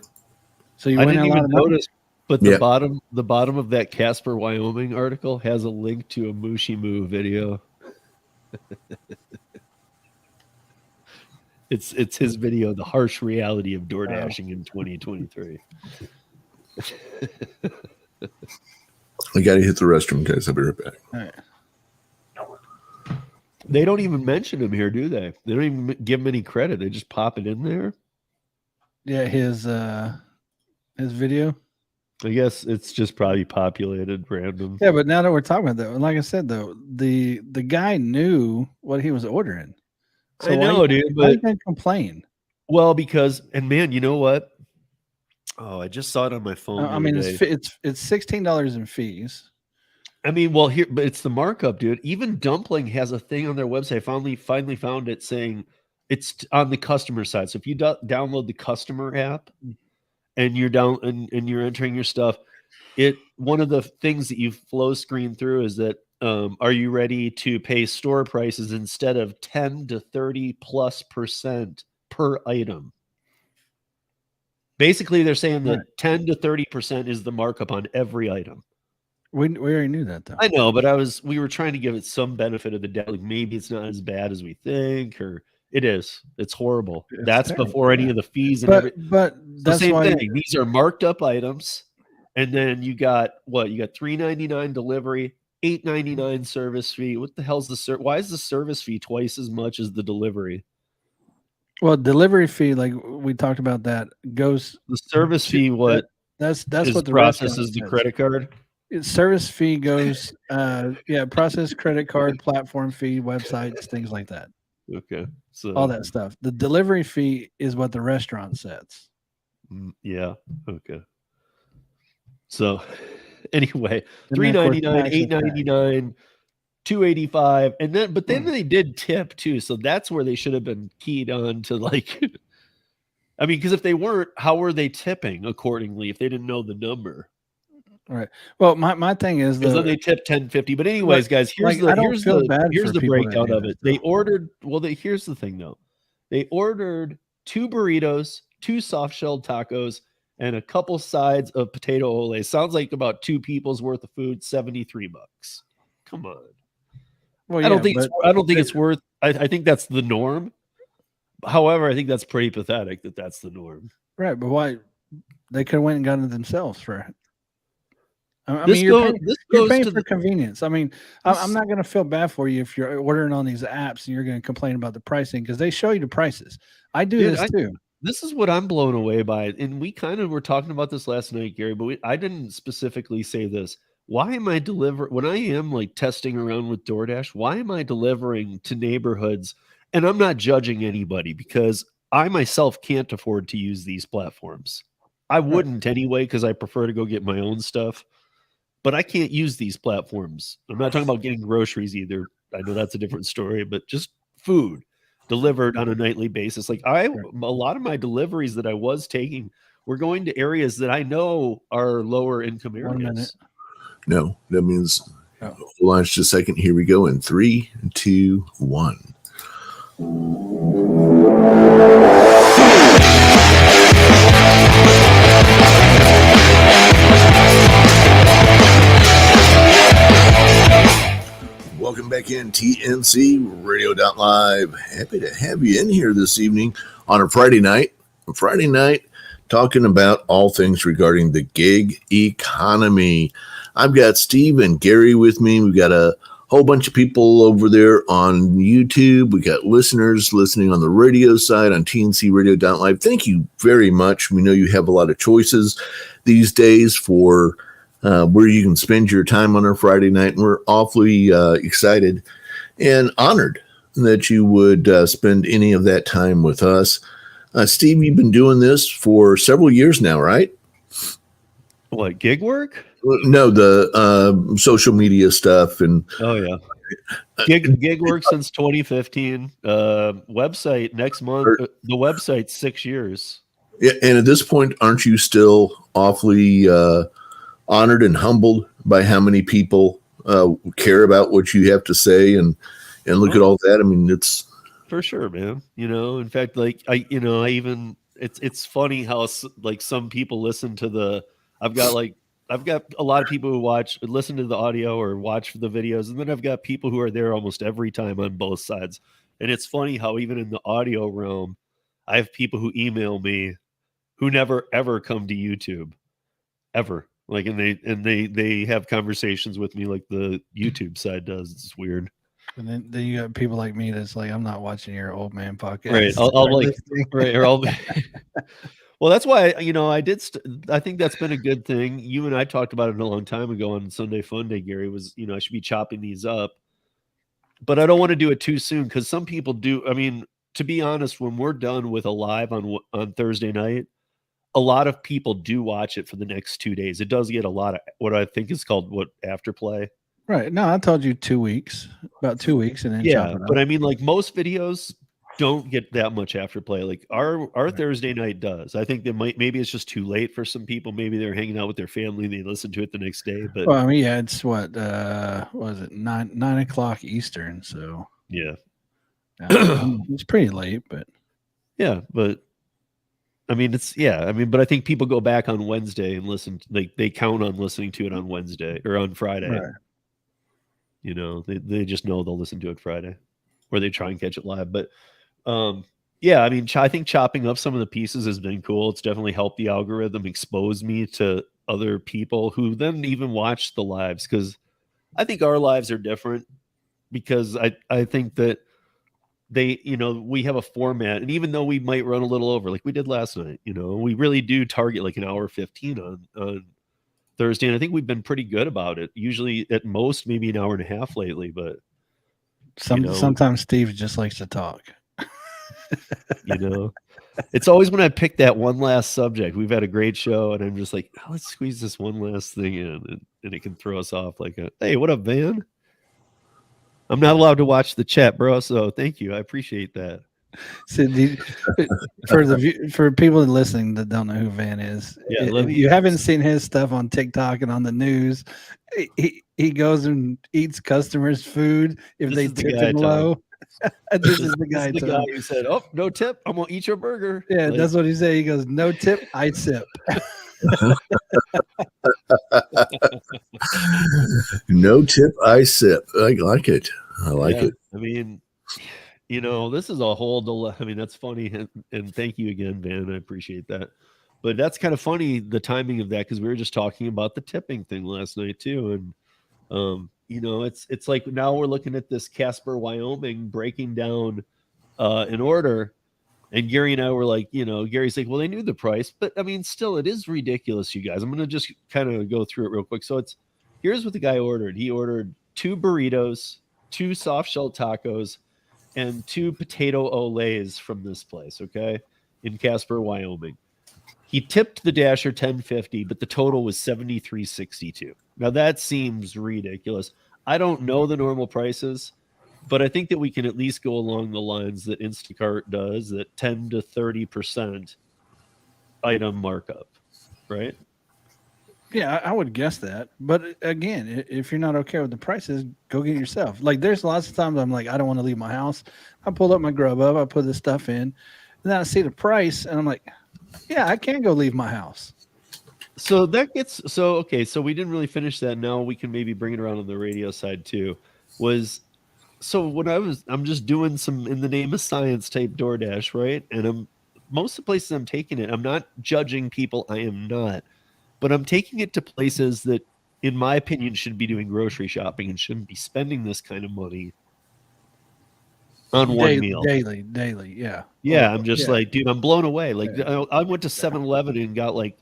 So you didn't even notice, but the bottom of that Casper, Wyoming article has a link to a Mushi Moo video. It's his video, The Harsh Reality of Door Dashing in 2023. I got to hit the restroom, guys. I'll be right back. All right. They don't even mention him here, do they? They don't even give him any credit. They just pop it in there. Yeah, his video. I guess it's just probably populated random. Yeah, but now that we're talking about that, like I said, though, the guy knew what he was ordering. So I know, dude, but why you gonna complain? Well, because man, you know what? Oh, I just saw it on my phone. It's $16 in fees. But it's the markup, dude. Even Dumpling has a thing on their website. I finally found it saying it's on the customer side. So if you download the customer app and you're and you're entering your stuff, one of the things that you flow screen through is that are you ready to pay store prices instead of 10 to 30+% per item. Basically, they're saying that 10 to 30% is the markup on every item. We already knew that, though. I know, but we were trying to give it some benefit of the doubt. Like maybe it's not as bad as we think, or it is. It's horrible. That's terrible, before any of the fees and everything. But that's the same why thing. These are marked up items, and then you got what? You got $3.99 delivery, $8.99 service fee. What the hell's the why is the service fee twice as much as the delivery? Well, delivery fee, like we talked about, that goes the service fee. What that's what the process is the credit card. Service fee goes, process, credit card, platform fee, websites, things like that. Okay, so all that stuff. The delivery fee is what the restaurant sets. Yeah. Okay. So, anyway, $3.99, $8.99, $2.85, and then they did tip too. So that's where they should have been keyed on to, like. I mean, because if they weren't, how were they tipping accordingly if they didn't know the number? Right. Well, my thing is then they tip $10.50. But anyways, guys, here's the breakdown of it. They ordered. Well, here's the thing though. They ordered 2 burritos, 2 soft-shelled tacos, and a couple sides of potato ole. Sounds like about 2 people's worth of food. $73. Come on. Well, I don't think it's worth. I think that's the norm. However, I think that's pretty pathetic that that's the norm. Right, but why? They could have went and gotten it themselves for it. I mean, you're paying for convenience. I mean, I'm not going to feel bad for you if you're ordering on these apps and you're going to complain about the pricing because they show you the prices. I do this too. This is what I'm blown away by. And we kind of were talking about this last night, Gary, but I didn't specifically say this. Why am I when I am like testing around with DoorDash, why am I delivering to neighborhoods? And I'm not judging anybody because I myself can't afford to use these platforms. I wouldn't anyway because I prefer to go get my own stuff. But I can't use these platforms. I'm not talking about getting groceries either. I know that's a different story, but just food delivered on a nightly basis. Like a lot of my deliveries that I was taking were going to areas that I know are lower income areas. 1 minute. No, that means hold on just a second. Here we go in 3, 2, 1. Welcome back in TNCRadio.live. Happy to have you in here this evening on a Friday night. Talking about all things regarding the gig economy. I've got Steve and Gary with me. We've got a whole bunch of people over there on YouTube. We got listeners listening on the radio side on TNCRadio.live. Thank you very much. We know you have a lot of choices these days for where you can spend your time on a Friday night. And we're awfully excited and honored that you would spend any of that time with us. Steve, you've been doing this for several years now, right? What, gig work? No, the social media stuff. And gig work since 2015. Website next month. The website's 6 years. Yeah, and at this point, aren't you still awfully honored and humbled by how many people care about what you have to say and look at all that? I mean, it's for sure, man. In fact, like it's funny how like some people listen to I've got a lot of people who listen to the audio or watch the videos, and then I've got people who are there almost every time on both sides. And it's funny how even in the audio realm, I have people who email me who never ever come to YouTube ever. Like, and they have conversations with me like the YouTube side does. It's weird. And then you got people like me that's like, I'm not watching your old man podcast. Right. Well, that's why, I did. I think that's been a good thing. You and I talked about it a long time ago on Sunday Fun Day, Gary, was, I should be chopping these up, but I don't want to do it too soon because some people do. I mean, to be honest, when we're done with a live on Thursday night, a lot of people do watch it for the next 2 days. It does get a lot of what I think is called afterplay. Right. No, I told you 2 weeks, about 2 weeks. And then but I mean, like most videos don't get that much afterplay. Like our Thursday night does. I think maybe it's just too late for some people. Maybe they're hanging out with their family and they listen to it the next day. But well, I mean, yeah, it's what was it 9 o'clock Eastern? So yeah, it's pretty late, but Yeah, but I mean, but I think people go back on Wednesday and listen. Like they count on listening to it on Wednesday or on Friday. Right. You know, they just know they'll listen to it Friday, or they try and catch it live. But yeah, I mean, I think chopping up some of the pieces has been cool. It's definitely helped the algorithm expose me to other people who then even watch the lives, because I think our lives are different, because I think that they, you know, we have a format, and even though we might run a little over like we did last night, you know, we really do target like an hour 15 on Thursday, and I think we've been pretty good about it. Usually at most maybe an hour and a half lately, but sometimes Steve just likes to talk. You know, it's always when I pick that one last subject. We've had a great show, and I'm just like, oh, let's squeeze this one last thing in, and it can throw us off like hey, what up, Van? I'm not allowed to watch the chat, bro, so thank you. I appreciate that. So for people listening that don't know who Van is, if you haven't seen his stuff on TikTok and on the news, he goes and eats customers' food if they tip him low. This is the guy who said, "Oh, no tip, I'm gonna eat your burger." Yeah, that's what he said. He goes, "No tip, I sip." No tip, I sip. I like it. I like it. I mean, you know, this is a whole I mean, that's funny, and thank you again, Van. I appreciate that. But that's kind of funny, the timing of that, because we were just talking about the tipping thing last night too, and you know, it's like now we're looking at this Casper, Wyoming, breaking down an order, and Gary and I were like, you know, Gary's like, well, they knew the price, but I mean, still, it is ridiculous, you guys. I'm gonna just kind of go through it real quick. So here's what the guy ordered. He ordered 2 burritos, 2 soft shell tacos, and 2 potato olays from this place, okay, in Casper, Wyoming. He tipped the Dasher $10.50, but the total was $73.62. Now that seems ridiculous. I don't know the normal prices, but I think that we can at least go along the lines that Instacart does, that 10 to 30% item markup, right? Yeah, I would guess that. But again, if you're not okay with the prices, go get it yourself. Like there's lots of times I'm like, I don't want to leave my house. I pulled up my Grubhub, I put this stuff in, and then I see the price, and I'm like, yeah, I can go leave my house. So that gets okay. So we didn't really finish that. Now we can maybe bring it around on the radio side too. When I'm just doing some in the name of science type DoorDash, right? And most of the places I'm taking it, I'm not judging people. I am not, but I'm taking it to places that, in my opinion, should be doing grocery shopping and shouldn't be spending this kind of money on one meal daily. Yeah, I'm just like, dude, I'm blown away. Like I went to 7-Eleven and got like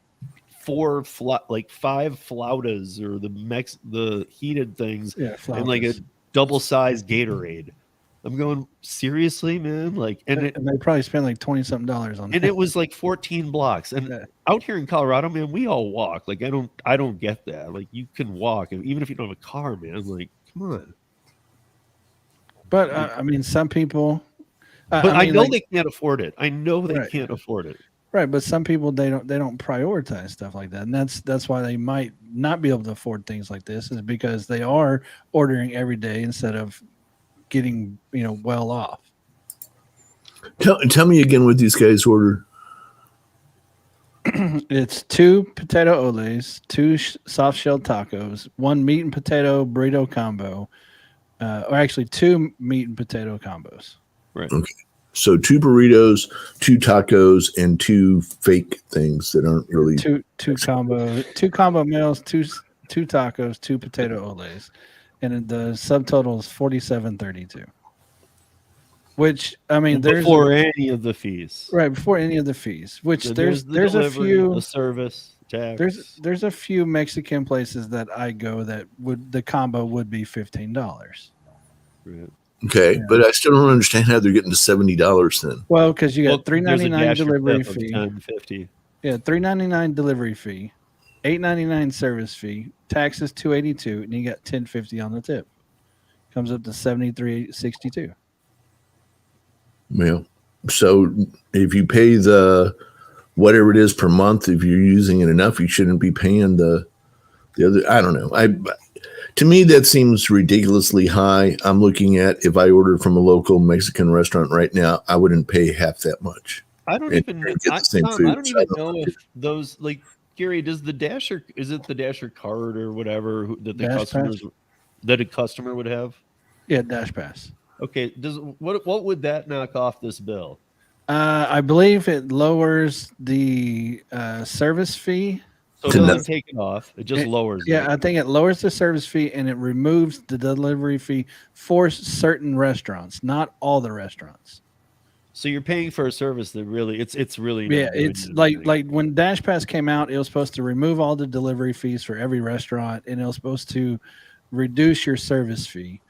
5 flautas, or the heated things, and like a double-sized Gatorade. I'm going, seriously, man? Like, and they probably spent like $20-something on and it was like 14 blocks. And out here in Colorado, man, we all walk. Like, I don't get that. Like, you can walk, even if you don't have a car, man. Like, come on. But I mean, some people. But I know they can't afford it. I know they can't afford it. Right, but some people they don't prioritize stuff like that, and that's why they might not be able to afford things like this, is because they are ordering every day instead of getting well off. Tell me again what these guys ordered. It's 2 potato olays, 2 soft shell tacos, 1 meat and potato burrito combo, or actually 2 meat and potato combos. Right. Okay. So 2 burritos, 2 tacos, and 2 fake things that aren't really two combo meals, 2 tacos, 2 potato olays, and the subtotal is $47.32. Which, I mean, before any of the fees, right? Before any of the fees, which so there's delivery, a few the service tax. There's a few Mexican places that I go that the combo would be $15. Right. Okay, but I still don't understand how they're getting to $70 then. Well, because you got $3.99 delivery fee. $10.50. Yeah, $3.99 delivery fee, $8.99 service fee, taxes $2.82, and you got $10.50 on the tip. Comes up to $73.62. Well, so if you pay the whatever it is per month, if you're using it enough, you shouldn't be paying the other. I don't know. To me, that seems ridiculously high. I'm looking at if I ordered from a local Mexican restaurant right now, I wouldn't pay half that much. I don't and even get the same Tom, food. I don't even know if those like Gary, does the Dasher is it the Dasher card or whatever that the Dash customers Pass? that a customer would have? Yeah, Dash Pass. Okay, does what would that knock off this bill? I believe it lowers the service fee. So it doesn't take it off; it just lowers it. I think it lowers the service fee and it removes the delivery fee for certain restaurants, not all the restaurants. So you're paying for a service that really it's really it's like when Dash Pass came out, it was supposed to remove all the delivery fees for every restaurant, and it was supposed to reduce your service fee.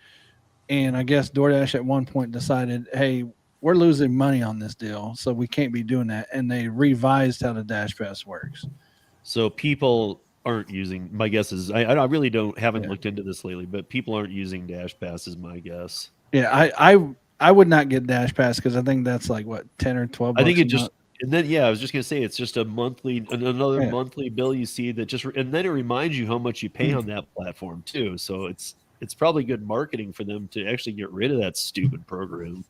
And I guess DoorDash at one point decided, hey, we're losing money on this deal, so we can't be doing that. And they revised how the Dash Pass works. So people aren't using. My guess is I really haven't looked into this lately, but people aren't using Dash Pass is my guess. Yeah, I would not get Dash Pass because I think that's like what 10 or 12. I think it just and then I was just gonna say it's just another monthly bill you see that just and then it reminds you how much you pay on that platform too. So it's probably good marketing for them to actually get rid of that stupid program.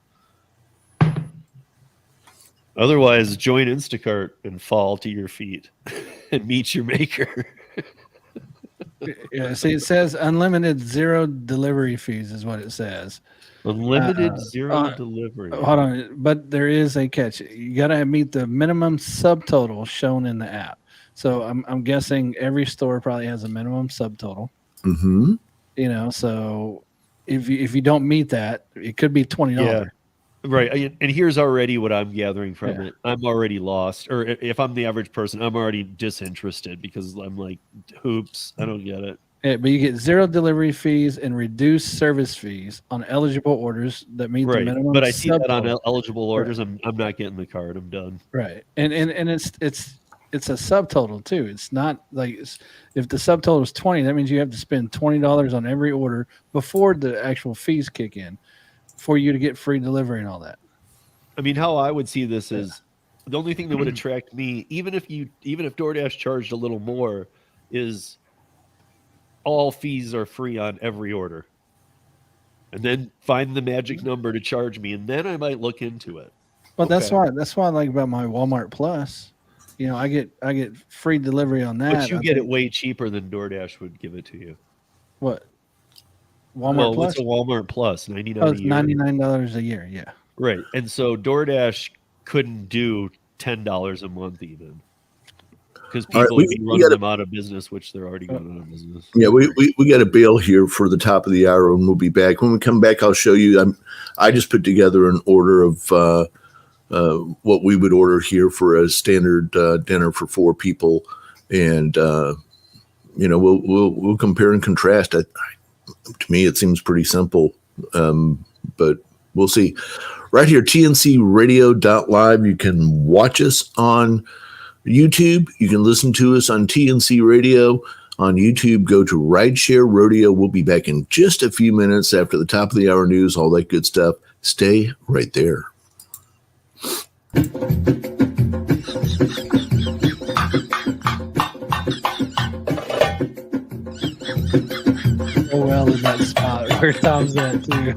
Otherwise, join Instacart and fall to your feet and meet your maker. Yeah, see, it says unlimited zero delivery fees is what it says. Unlimited zero delivery. Hold on, but there is a catch. You got to meet the minimum subtotal shown in the app. So I'm guessing every store probably has a minimum subtotal. Mm-hmm. You know, so if you don't meet that, it could be $20. Yeah. Right. And here's already what I'm gathering from it. I'm already lost. Or if I'm the average person, I'm already disinterested because I'm like, oops, I don't get it. Yeah, but you get zero delivery fees and reduced service fees on eligible orders that meet the minimum. But I see that on eligible orders. I'm not getting the card. I'm done. Right. And it's a subtotal too. It's not like if the subtotal is 20, that means you have to spend $20 on every order before the actual fees kick in for you to get free delivery and all that. I mean, how I would see this is the only thing that would attract me, even if DoorDash charged a little more, is all fees are free on every order. And then find the magic number to charge me, and then I might look into it. Well, that's why I like about my Walmart Plus. You know, I get free delivery on that. But you get it way cheaper than DoorDash would give it to you. What? Walmart Plus? What's a Walmart Plus? $99 a year. $99 a year, yeah. Right. And so DoorDash couldn't do $10 a month even. Because people would be running them out of business, which they're already going out of business. Yeah, we got a bail here for the top of the hour, and we'll be back. When we come back, I'll show you. I just put together an order of what we would order here for a standard dinner for 4 people, and we'll compare and contrast. To me, it seems pretty simple, but we'll see. Right here, TNCRadio.live. You can watch us on YouTube. You can listen to us on TNC Radio. On YouTube, go to Rideshare Rodeo. We'll be back in just a few minutes after the top of the hour news, all that good stuff. Stay right there. Oh, well, in that spot where Tom's at, too.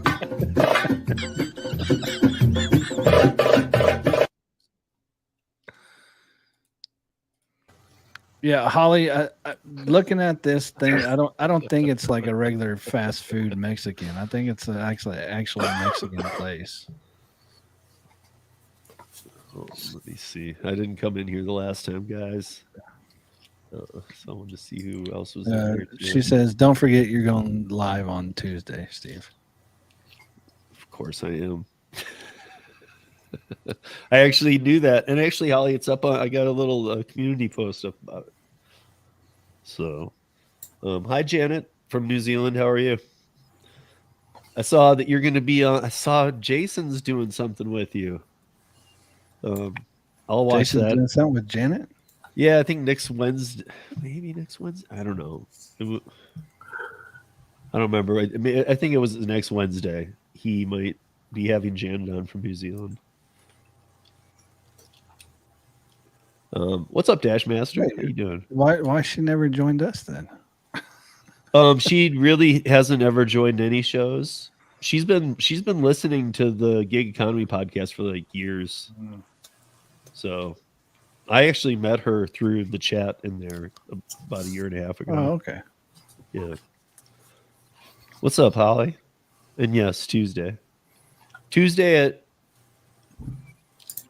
Yeah, Holly, looking at this thing, I don't think it's like a regular fast food Mexican. I think it's actually a Mexican place. Oh, let me see. I didn't come in here the last time, guys. So I wanted to see who else was in here. She says, "Don't forget you're going live on Tuesday, Steve." Of course I am. I actually knew that, and actually, Holly, it's up on. I got a little community post up about it. So, hi, Janet from New Zealand. How are you? I saw that you're going to be on. I saw Jason's doing something with you. I'll watch Jason's that. Doing something with Janet? Yeah, I think next Wednesday. Maybe next Wednesday. I don't know. I don't remember. I think it was next Wednesday. He might be having Janet on from New Zealand. What's up, Dash Master? How you doing? Why she never joined us then? She really hasn't ever joined any shows. She's been listening to the Gig Economy podcast for like years. So I actually met her through the chat in there about a year and a half ago. Oh, okay. Yeah. What's up, Holly? And yes, Tuesday at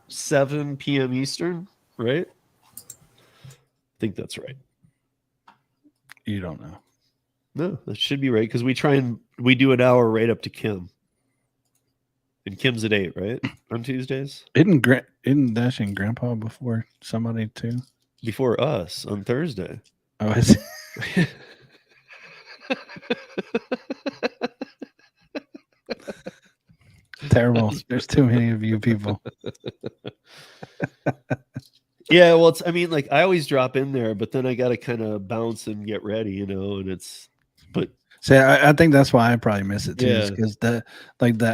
7 p.m. Eastern, right? I think that's right. You don't know. No, that should be right because we do an hour right up to Kim. And Kim's at 8, right? On Tuesdays? Isn't Dashing Grandpa before somebody too? Before us on Thursday. Oh, is it? Terrible. There's too many of you people. Yeah, well, I always drop in there, but then I got to kind of bounce and get ready, and I think that's why I probably miss it too, because the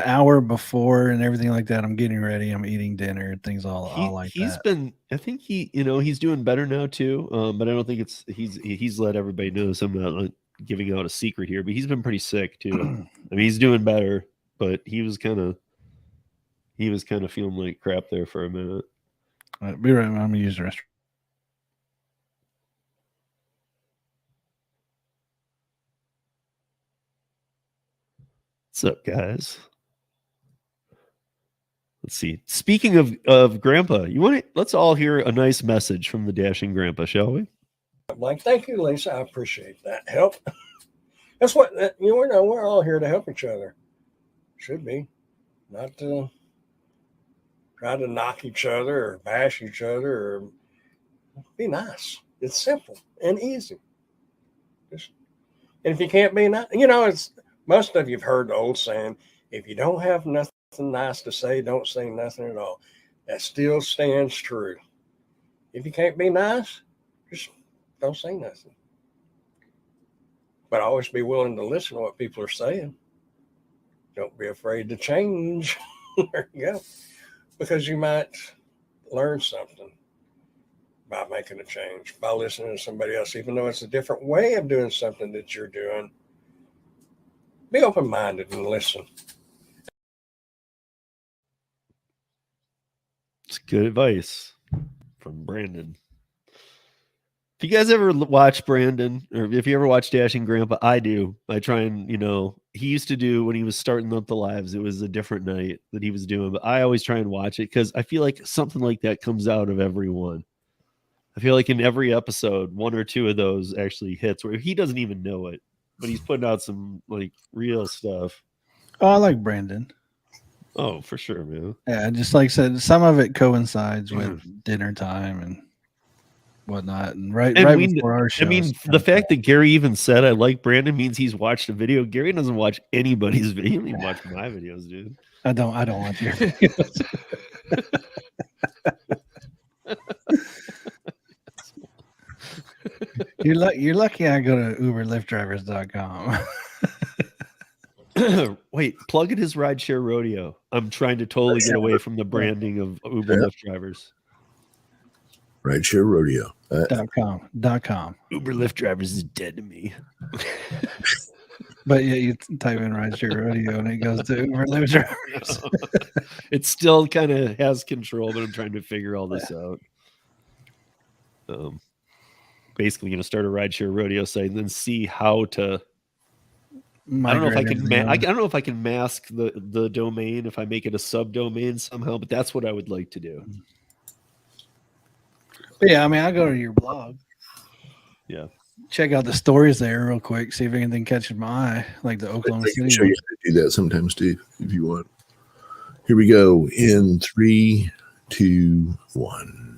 hour before and everything like that, I'm getting ready, I'm eating dinner, things all like that. I think he's doing better now too, but I don't think he's let everybody know. So I'm not giving out a secret here, but he's been pretty sick too. He's doing better, but he was kind of feeling like crap there for a minute. Be right. I'm gonna use the restroom. What's up, guys? Let's see. Speaking of Grandpa, let's all hear a nice message from the Dashing Grandpa, shall we? Mike, thank you, Lisa. I appreciate that help. That's what we're all here to help each other. Should be, not to try to knock each other or bash each other, or be nice. It's simple and easy. And if you can't be nice, it's most of you've heard the old saying, if you don't have nothing nice to say, don't say nothing at all. That still stands true. If you can't be nice, just don't say nothing. But always be willing to listen to what people are saying. Don't be afraid to change. There you go. Because you might learn something by making a change, by listening to somebody else, even though it's a different way of doing something that you're doing. Be open-minded and listen. It's good advice from Brandon. If you guys ever watch Brandon, or if you ever watch Dashing Grandpa, I do. I try and, he used to do when he was starting up the lives, it was a different night that he was doing, but I always try and watch it because I feel like something like that comes out of everyone. I feel like in every episode, one or two of those actually hits where he doesn't even know it, but he's putting out some real stuff. Oh, I like Brandon. Oh, for sure, man. Yeah, just like I said, some of it coincides with dinner time and whatnot, and right before our show. The fact that Gary even said I like Brandon means he's watched a video. Gary doesn't watch anybody's video. He doesn't even watch my videos, dude. I don't watch your videos. You're lucky I go to uberliftdrivers.com. Wait, plug in his Rideshare Rodeo. I'm trying to totally get away from the branding of Uber Lyft drivers. Rideshare Rodeo. .com. Uber Lyft drivers is dead to me. But yeah, you type in Rideshare Rodeo and it goes to Uber Lyft drivers. It still kind of has control, but I'm trying to figure all this out. Basically, going to start a Rideshare Rodeo site and then see how to. I don't know if I can. I don't know if I can mask the domain if I make it a subdomain somehow, but that's what I would like to do. But yeah, I go to your blog. Yeah. Check out the stories there real quick. See if anything catches my eye, like the Oklahoma City. I can show you how to do that sometime, Steve, if you want. Here we go. In 3, 2, 1.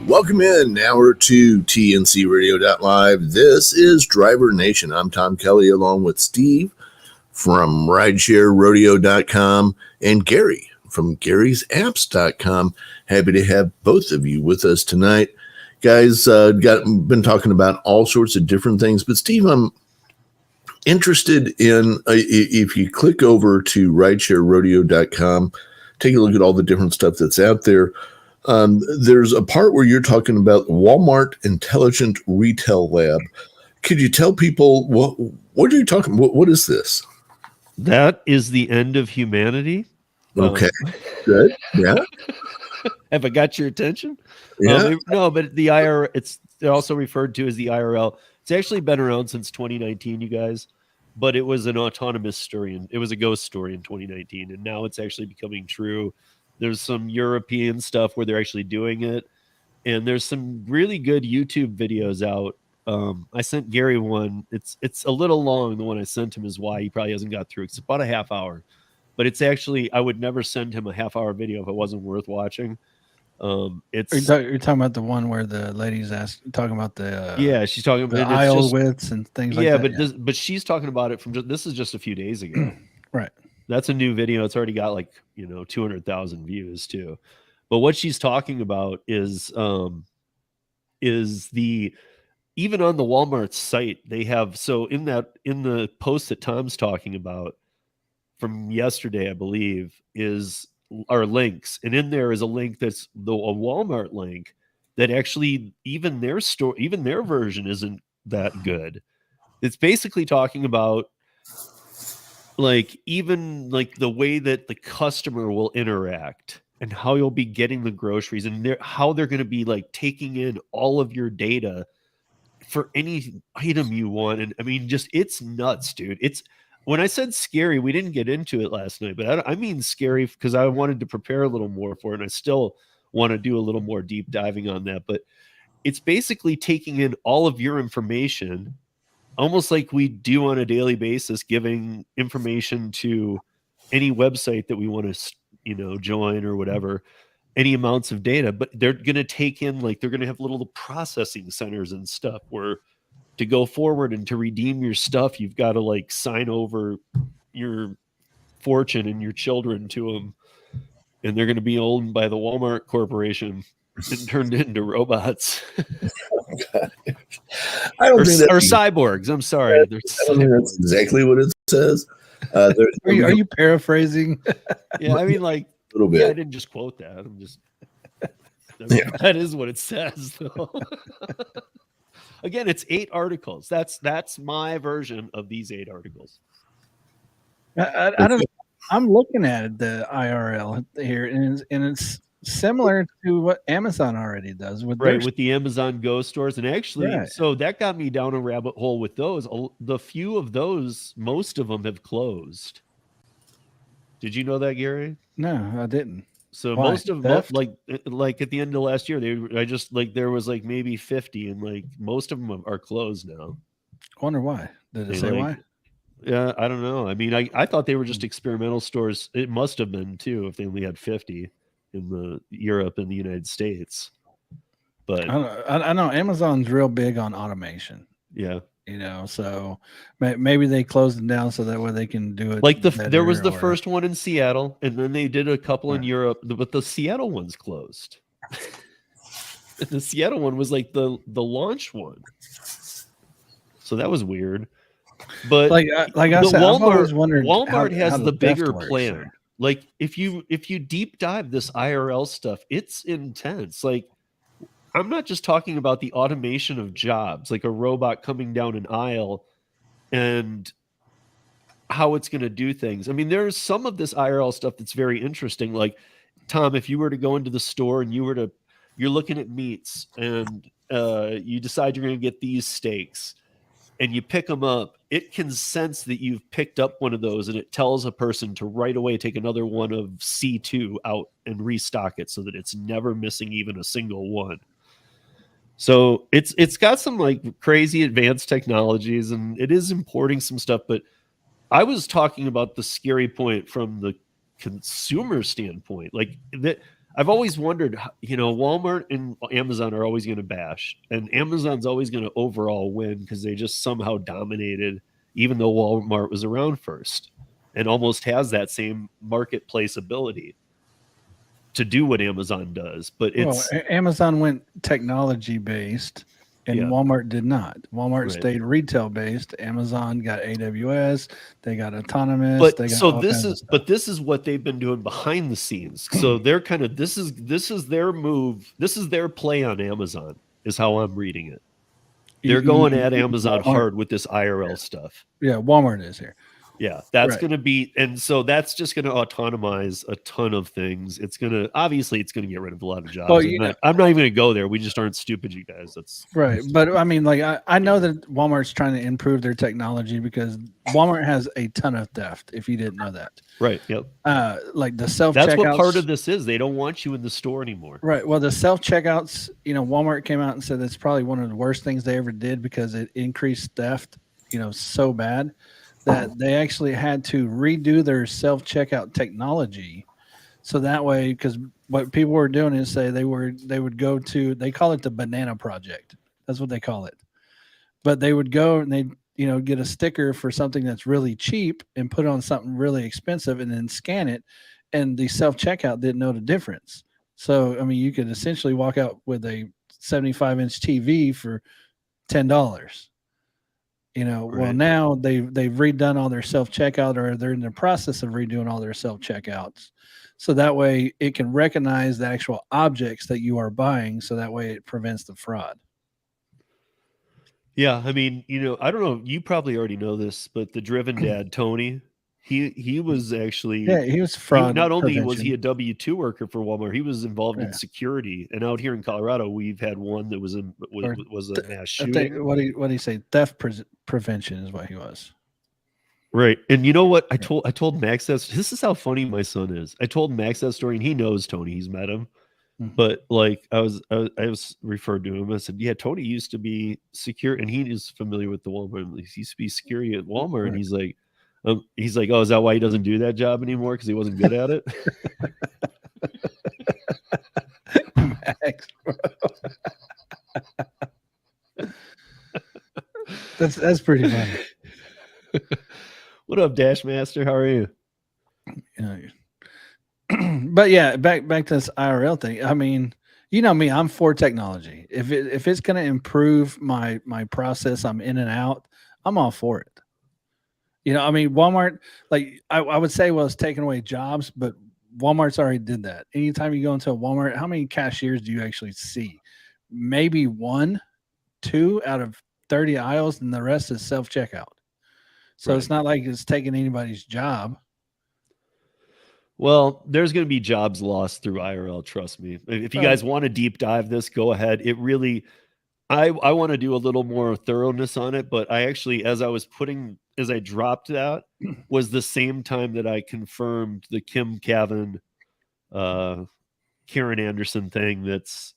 Welcome in, hour 2, TNCRadio.live. This is Driver Nation. I'm Tom Kelly along with Steve from RideshareRodeo.com and Gary from Gary'sApps.com. Happy to have both of you with us tonight. Guys, been talking about all sorts of different things, but Steve, I'm interested in, if you click over to RideshareRodeo.com, take a look at all the different stuff that's out there. There's a part where you're talking about Walmart Intelligent Retail Lab. Could you tell people what are you talking about? What is this? That is the end of humanity. Okay, good. Yeah. Have I got your attention? Yeah. No, but the IRL, it's also referred to as the IRL. It's actually been around since 2019, you guys, but it was an autonomous story, and it was a ghost story in 2019, and now it's actually becoming true. There's some European stuff where they're actually doing it, and there's some really good YouTube videos out. I sent Gary one. It's a little long. The one I sent him is why he probably hasn't got through. It's about a half hour, but it's actually, I would never send him a half hour video if it wasn't worth watching. It's you're talking about the one where the lady's talking about the she's talking about the aisle widths and things like that. But she's talking about it from this is just a few days ago. Right. That's a new video. It's already got 200,000 views too. But what she's talking about is the, even on the Walmart site, they have, so in the post that Tom's talking about from yesterday, I believe, are links. And in there is a link that's a Walmart link that actually even their version isn't that good. It's basically talking about even the way that the customer will interact and how you'll be getting the groceries and how they're going to be taking in all of your data for any item you want. And I mean, it's nuts, dude. It's, when I said scary, we didn't get into it last night, but I mean scary because I wanted to prepare a little more for it. And I still want to do a little more deep diving on that, but it's basically taking in all of your information, almost like we do on a daily basis, giving information to any website that we want to, join or whatever, any amounts of data, but they're going to take in, they're going to have little processing centers and stuff where to go forward and to redeem your stuff, you've got to sign over your fortune and your children to them. And they're going to be owned by the Walmart Corporation and turned into robots. I don't think or cyborgs. I'm sorry. I don't think that's exactly what it says. Are you paraphrasing? Yeah, I mean, a little bit. Yeah, I didn't just quote that. I'm just. That is what it says, though. Again, it's 8 articles. That's my version of these 8 articles. I'm looking at it, the IRL here, and it's similar to what Amazon already does with the Amazon Go stores. And actually, so that got me down a rabbit hole with those. The few of those, most of them have closed. Did you know that, Gary? No, I didn't. So most of them, like at the end of last year, there was maybe 50, and most of them are closed now. I wonder why. Did it say why? Yeah, I don't know. I mean, I thought they were just experimental stores. It must have been too if they only had 50 in the Europe and the United States. But I know Amazon's real big on automation. Yeah. So maybe they closed it down so that way they can do it. There was the first one in Seattle, and then they did a couple in Europe, but the Seattle one's closed. The Seattle one was the launch one, so that was weird. But I said, Walmart has the bigger plan. If you deep dive this IRL stuff, it's intense. I'm not just talking about the automation of jobs, like a robot coming down an aisle and how it's going to do things. I mean, there's some of this IRL stuff that's very interesting. Tom, if you were to go into the store and you're looking at meats and you decide you're going to get these steaks and you pick them up, it can sense that you've picked up one of those, and it tells a person to right away take another one of C2 out and restock it so that it's never missing even a single one. So it's got some crazy advanced technologies, and it is importing some stuff. But I was talking about the scary point from the consumer standpoint. I've always wondered, Walmart and Amazon are always going to bash, and Amazon's always going to overall win because they just somehow dominated, even though Walmart was around first and almost has that same marketplace ability to do what Amazon does. But Amazon went technology based, And Walmart did not. Walmart stayed retail based. Amazon got AWS. They got autonomous. But they got so this is what they've been doing behind the scenes. So they're kind of this is their move. This is their play on Amazon. Is how I'm reading it. They're going at Amazon hard with this IRL stuff. Yeah, Walmart is here. Yeah, that's going to be, and so that's just going to autonomize a ton of things. It's going to, obviously, it's going to get rid of a lot of jobs. Well, I'm not even going to go there. We just aren't stupid, you guys. That's right. But I mean, like, I know that Walmart's trying to improve their technology because Walmart has a ton of theft, if you didn't know that. Right. Yep. Like the self-checkouts. That's what part of this is. They don't want you in the store anymore. Right. Well, the self-checkouts, Walmart came out and said that's probably one of the worst things they ever did because it increased theft, so bad that they actually had to redo their self-checkout technology. So that way, because what people were doing is they would go to, they call it the banana project. That's what they call it. But they would go and they, get a sticker for something that's really cheap and put it on something really expensive and then scan it. And the self-checkout didn't know the difference. So, I mean, you could essentially walk out with a 75-inch TV for $10. Well, now they've redone all their self-checkout, or they're in the process of redoing all their self-checkouts. So that way it can recognize the actual objects that you are buying. So that way it prevents the fraud. Yeah. I mean, I don't know. You probably already know this, but the driven dad, Tony, he was actually, he was fraud. Not only was he a W-2 worker for Walmart, he was involved in security. And out here in Colorado, we've had one that was a mass shooting. What do you say? Theft prevention is what he was. Right. And you know what? I told Max this is how funny my son is. I told Max that story and he knows Tony. He's met him. Mm-hmm. But like I was referred to him. I said, yeah, Tony used to be secure, and he is familiar with the Walmart. He used to be security at Walmart. Right. And he's like, oh, is that why he doesn't do that job anymore? Because he wasn't good at it. Max, that's pretty funny. What up, Dash Master? How are you? But yeah, back to this IRL thing. I mean, me, I'm for technology. If it's going to improve my process, I'm in and out, I'm all for it. I mean, Walmart, like I would say, well, it's taking away jobs, but Walmart's already did that. Anytime you go into a Walmart, how many cashiers do you actually see? Maybe 1, 2 out of 30 aisles, and the rest is self-checkout. So It's not like it's taking anybody's job. Well, there's going to be jobs lost through IRL. Trust me. If you guys want to deep dive this, go ahead. It really, I want to do a little more thoroughness on it. But I actually, as I dropped that, was the same time that I confirmed the Kim Cavan, Karen Anderson thing. That's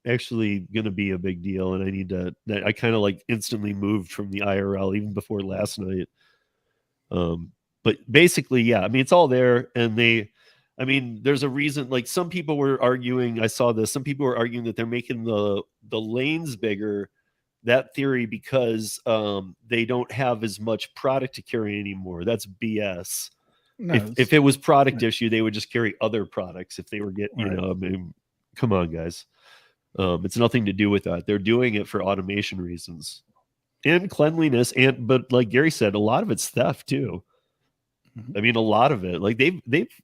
actually going to be a big deal. And I kind of like instantly moved from the IRL even before last night. But basically, yeah, I mean, it's all there. And there's a reason, like some people were arguing, I saw this, some people were arguing that they're making the lanes bigger, that theory, because they don't have as much product to carry anymore. That's BS. No, if it was product issue, they would just carry other products if they were getting, come on, guys. It's nothing to do with that. They're doing it for automation reasons and cleanliness. But like Gary said, a lot of it's theft too. I mean, a lot of it, like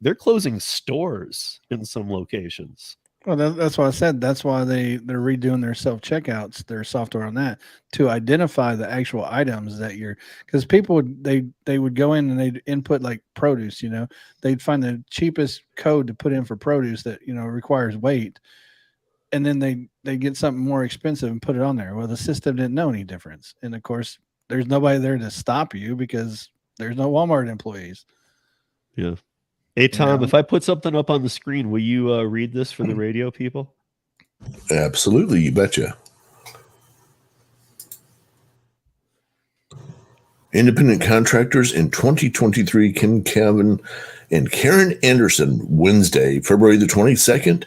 they're closing stores in some locations. Well, that's what I said. That's why they're redoing their self-checkouts, their software on that, to identify the actual items that because people they would go in and they'd input like produce, they'd find the cheapest code to put in for produce that, requires weight. And then they get something more expensive and put it on there. Well, the system didn't know any difference. And of course, there's nobody there to stop you because there's no Walmart employees. Yeah. Hey, Tom, if I put something up on the screen, will you read this for the radio people? Absolutely. You betcha. Independent contractors in 2023, Kim Cavan and Karen Anderson, Wednesday, February the 22nd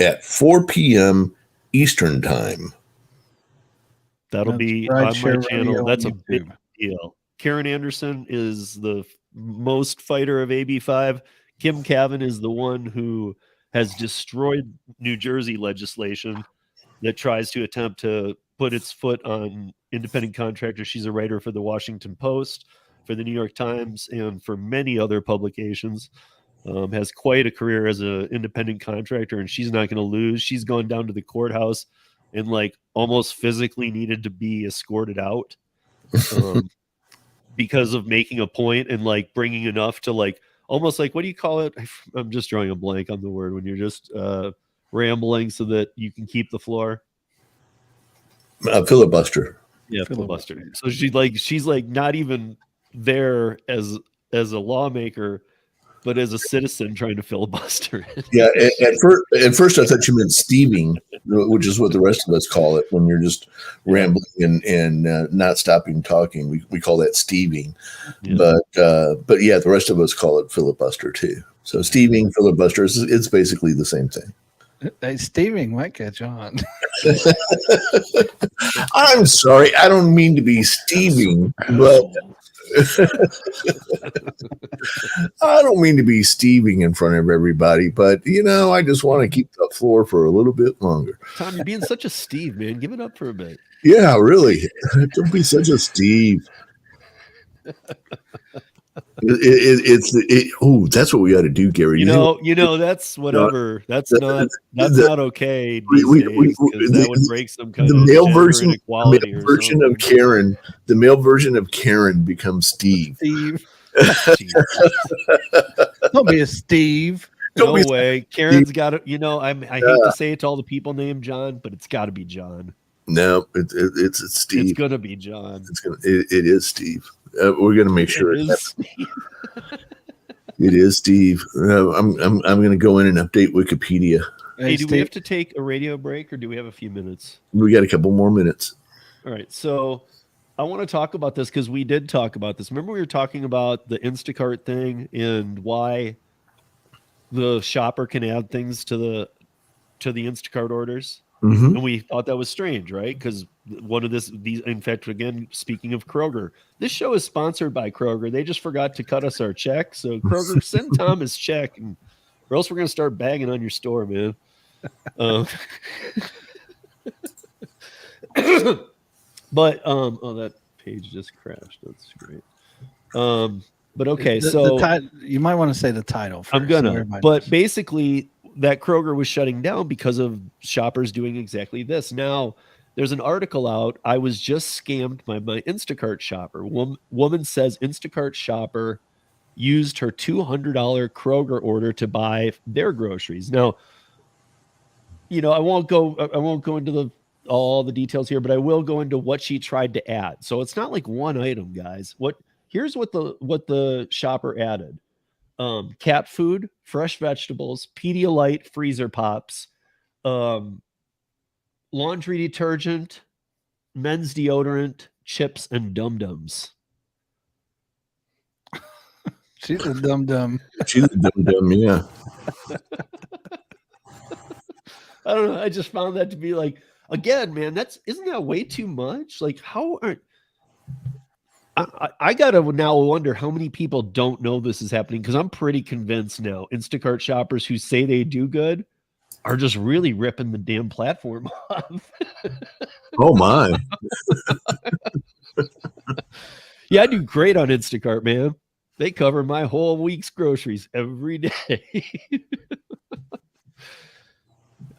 at 4 p.m. Eastern Time. That'll be on my channel. That's a big deal. Karen Anderson is the most fighter of AB5. Kim Cavan is the one who has destroyed New Jersey legislation that tries to attempt to put its foot on independent contractor. She's a writer for the Washington Post, for the New York Times, and for many other publications. Has quite a career as an independent contractor, and she's not going to lose. She's gone down to the courthouse and like almost physically needed to be escorted out because of making a point and like bringing enough to like almost like, what do you call it? I'm just drawing a blank on the word when you're just rambling so that you can keep the floor. Filibuster. Yeah, filibuster. So she's like not even there as a lawmaker, but as a citizen trying to filibuster. Yeah, at first I thought you meant steving, which is what the rest of us call it when you're just rambling and not stopping talking. We call that steving, but yeah, the rest of us call it filibuster too. So steving, filibuster, it's basically the same thing. Hey, steving might catch on. I'm sorry, I don't mean to be steving, but. I don't mean to be steving in front of everybody, but I just want to keep the floor for a little bit longer. Tom, you're being such a Steve, man. Give it up for a bit. Yeah, really. Don't be such a Steve. That's what we got to do, Gary. That's whatever. That's not okay. That would break some kind of male version, inequality. The male version of Karen. The male version of Karen becomes Steve. Steve. Don't be a Steve. No way. Karen's got it. I hate to say it to all the people named John, but it's got to be John. No, it's Steve. It's gonna be John. It is Steve. We're gonna make sure it is Steve. It is Steve. I'm gonna go in and update Wikipedia. Hey, do we have to take a radio break, or do we have a few minutes? We got a couple more minutes. All right. So I want to talk about this because we did talk about this. Remember we were talking about the Instacart thing and why the shopper can add things to the Instacart orders. Mm-hmm. And we thought that was strange, right? Because in fact, again, speaking of Kroger, this show is sponsored by Kroger. They just forgot to cut us our check. So Kroger, send Tom his check, or else we're going to start bagging on your store, man. But that page just crashed. That's great. But okay, you might want to say the title first. I'm gonna. But basically, that Kroger was shutting down because of shoppers doing exactly this. Now, there's an article out. I was just scammed by my Instacart shopper. Woman says Instacart shopper used her $200 Kroger order to buy their groceries. Now, I won't go into all the details here, but I will go into what she tried to add. So it's not like one item, guys. Here's what the shopper added. Cat food, fresh vegetables, Pedialyte freezer pops, laundry detergent, men's deodorant, chips, and dum-dums. She's a dum-dum. She's a dum-dum, yeah. I don't know. I just found that to be like, again, man, isn't that way too much? Like, I gotta now wonder how many people don't know this is happening, because I'm pretty convinced now Instacart shoppers who say they do good are just really ripping the damn platform off. Oh my. Yeah, I do great on Instacart, man. They cover my whole week's groceries every day.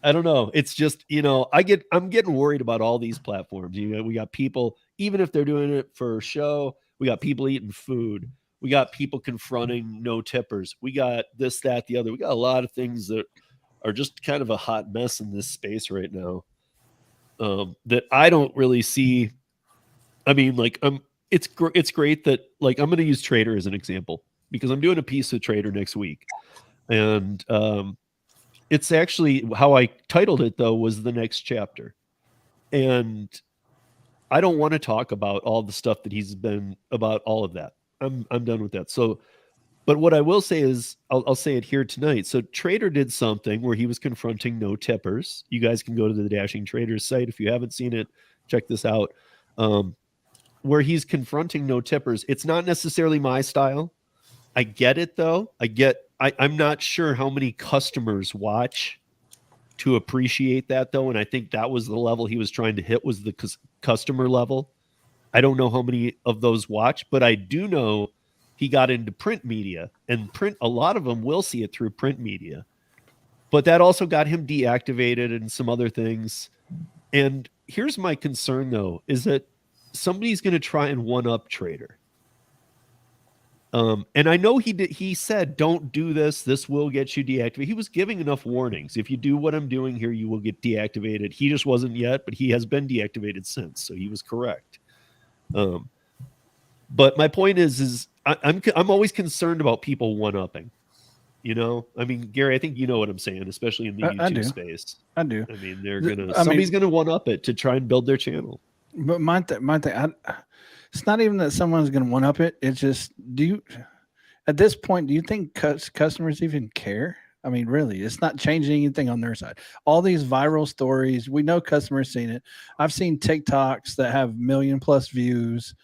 I don't know. It's just, I'm getting worried about all these platforms. We got people, even if they're doing it for show, we got people eating food. We got people confronting no tippers. We got this, that, the other. We got a lot of things that are just kind of a hot mess in this space right now. That I don't really see. I mean, like, it's great that, like, I'm going to use Trader as an example because I'm doing a piece with Trader next week. And, it's actually how I titled it, though, was the next chapter. And I don't want to talk about all the stuff that he's been about, all of that. I'm done with that. So, but what I will say is, I'll say it here tonight. So Trader did something where he was confronting no tippers. You guys can go to the Dashing Traders site. If you haven't seen it, check this out. Where he's confronting no tippers. It's not necessarily my style. I get it, though. I'm not sure how many customers watch to appreciate that, though. And I think that was the level he was trying to hit, was the customer level. I don't know how many of those watch, but I do know he got into print media, and a lot of them will see it through print media. But that also got him deactivated and some other things. And here's my concern, though, is that somebody's going to try and one-up Trader. And I know he said, don't do this. This will get you deactivated. He was giving enough warnings. If you do what I'm doing here, you will get deactivated. He just wasn't yet, but he has been deactivated since. So he was correct. But my point is I'm always concerned about people one-upping. You know, I mean, Gary, I think you know what I'm saying, especially in the YouTube space. I do. I mean, somebody's gonna one-up it to try and build their channel. But my thing, it's not even that someone's going to one up it. It's just, at this point, do you think customers even care? I mean, really, it's not changing anything on their side. All these viral stories, we know customers seen it. I've seen TikToks that have 1 million+ views.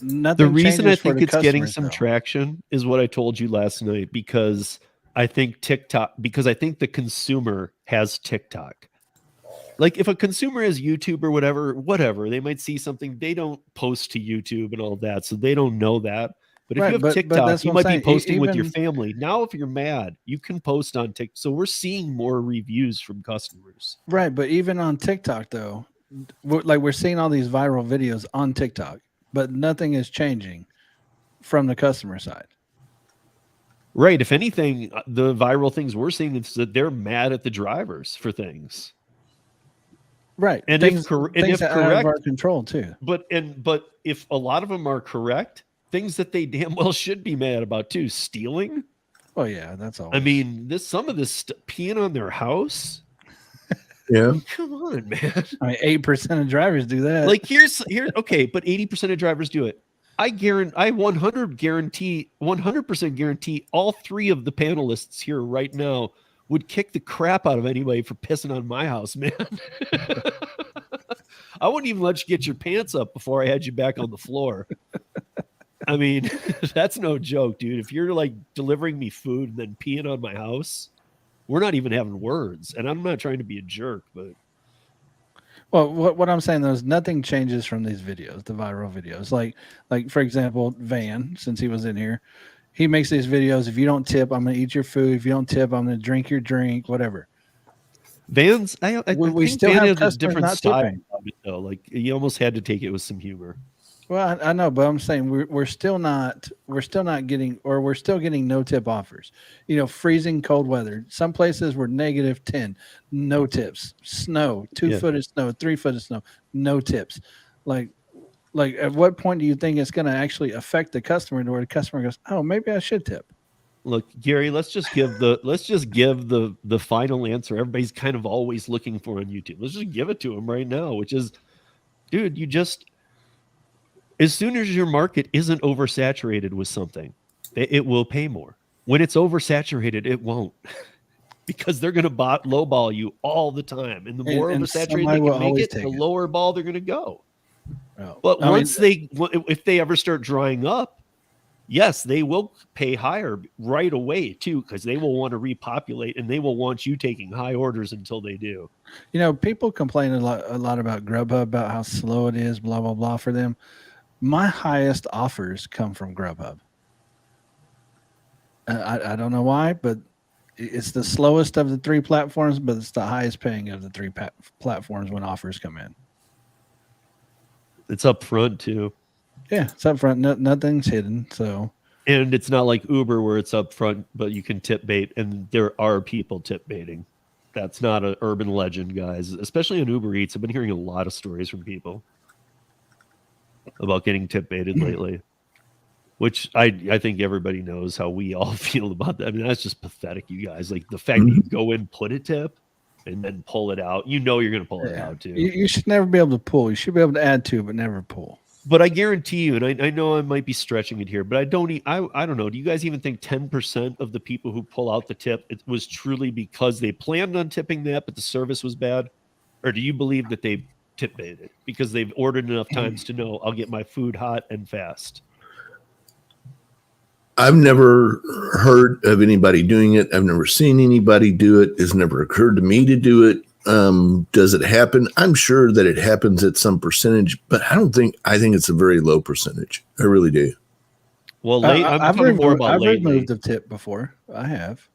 Nothing. The reason I think it's getting some traction is what I told you last night, because I think the consumer has TikTok. Like, if a consumer has YouTube or whatever, they might see something. They don't post to YouTube and all that, so they don't know that. But if you have TikTok, you might be posting with your family. Now, if you're mad, you can post on TikTok. So we're seeing more reviews from customers. Right, but even on TikTok, though, we're seeing all these viral videos on TikTok, but nothing is changing from the customer side. Right. If anything, the viral things we're seeing is that they're mad at the drivers for things. Right, and things if correct, out of our control too. But if a lot of them are correct, things that they damn well should be mad about too, stealing. Oh yeah, that's all. I mean, some of this peeing on their house. Yeah, come on, man. I mean, 8% of drivers do that. Like okay, but 80% of drivers do it. I 100% guarantee all three of the panelists here right now would kick the crap out of anybody for pissing on my house, man. I wouldn't even let you get your pants up before I had you back on the floor. I mean, that's no joke, dude. If you're like delivering me food and then peeing on my house, we're not even having words. And I'm not trying to be a jerk, but. Well, what I'm saying though is nothing changes from these videos, the viral videos. Like for example, Van, since he was in here, he makes these videos. If you don't tip, I'm going to eat your food. If you don't tip, I'm going to drink your drink, whatever. Van's, I we think still Van have has a different style of it, though. Like, you almost had to take it with some humor. Well, I know, but I'm saying we're still getting no tip offers. You know, freezing cold weather. Some places were -10, no tips. Snow, 2 foot of snow, 3 foot of snow, no tips. Like at what point do you think it's going to actually affect the customer to where the customer goes, oh, maybe I should tip? Look, Gary, let's just give the final answer everybody's kind of always looking for on YouTube. Let's just give it to them right now, which is, dude, as soon as your market isn't oversaturated with something, it will pay more. When it's oversaturated, it won't. Because they're going to lowball you all the time. And the more oversaturated they can make it, the lower ball they're going to go. Oh. But if they ever start drying up, yes, they will pay higher right away too, because they will want to repopulate and they will want you taking high orders until they do. You know, people complain a lot about Grubhub, about how slow it is, blah, blah, blah for them. My highest offers come from Grubhub. I don't know why, but it's the slowest of the three platforms, but it's the highest paying of the three platforms when offers come in. It's up front too. Yeah, it's up front. Nothing's hidden. So, and it's not like Uber where it's up front, but you can tip bait, and there are people tip baiting. That's not an urban legend, guys. Especially on Uber Eats, I've been hearing a lot of stories from people about getting tip baited lately, which I think everybody knows how we all feel about that. I mean, that's just pathetic, you guys. Like the fact that you go in, put a tip, and then pull it out. You know you're going to pull it out too. You should never be able to pull. You should be able to add to, but never pull. But I guarantee you, and I know I might be stretching it here, but I don't know. Do you guys even think 10% of the people who pull out the tip, it was truly because they planned on tipping that, but the service was bad? Or do you believe that they tip baited because they've ordered enough times to know I'll get my food hot and fast? I've never heard of anybody doing it. I've never seen anybody do it. It's never occurred to me to do it. Does it happen? I'm sure that it happens at some percentage, but I think it's a very low percentage. I really do. Well, I've removed a tip before. I have.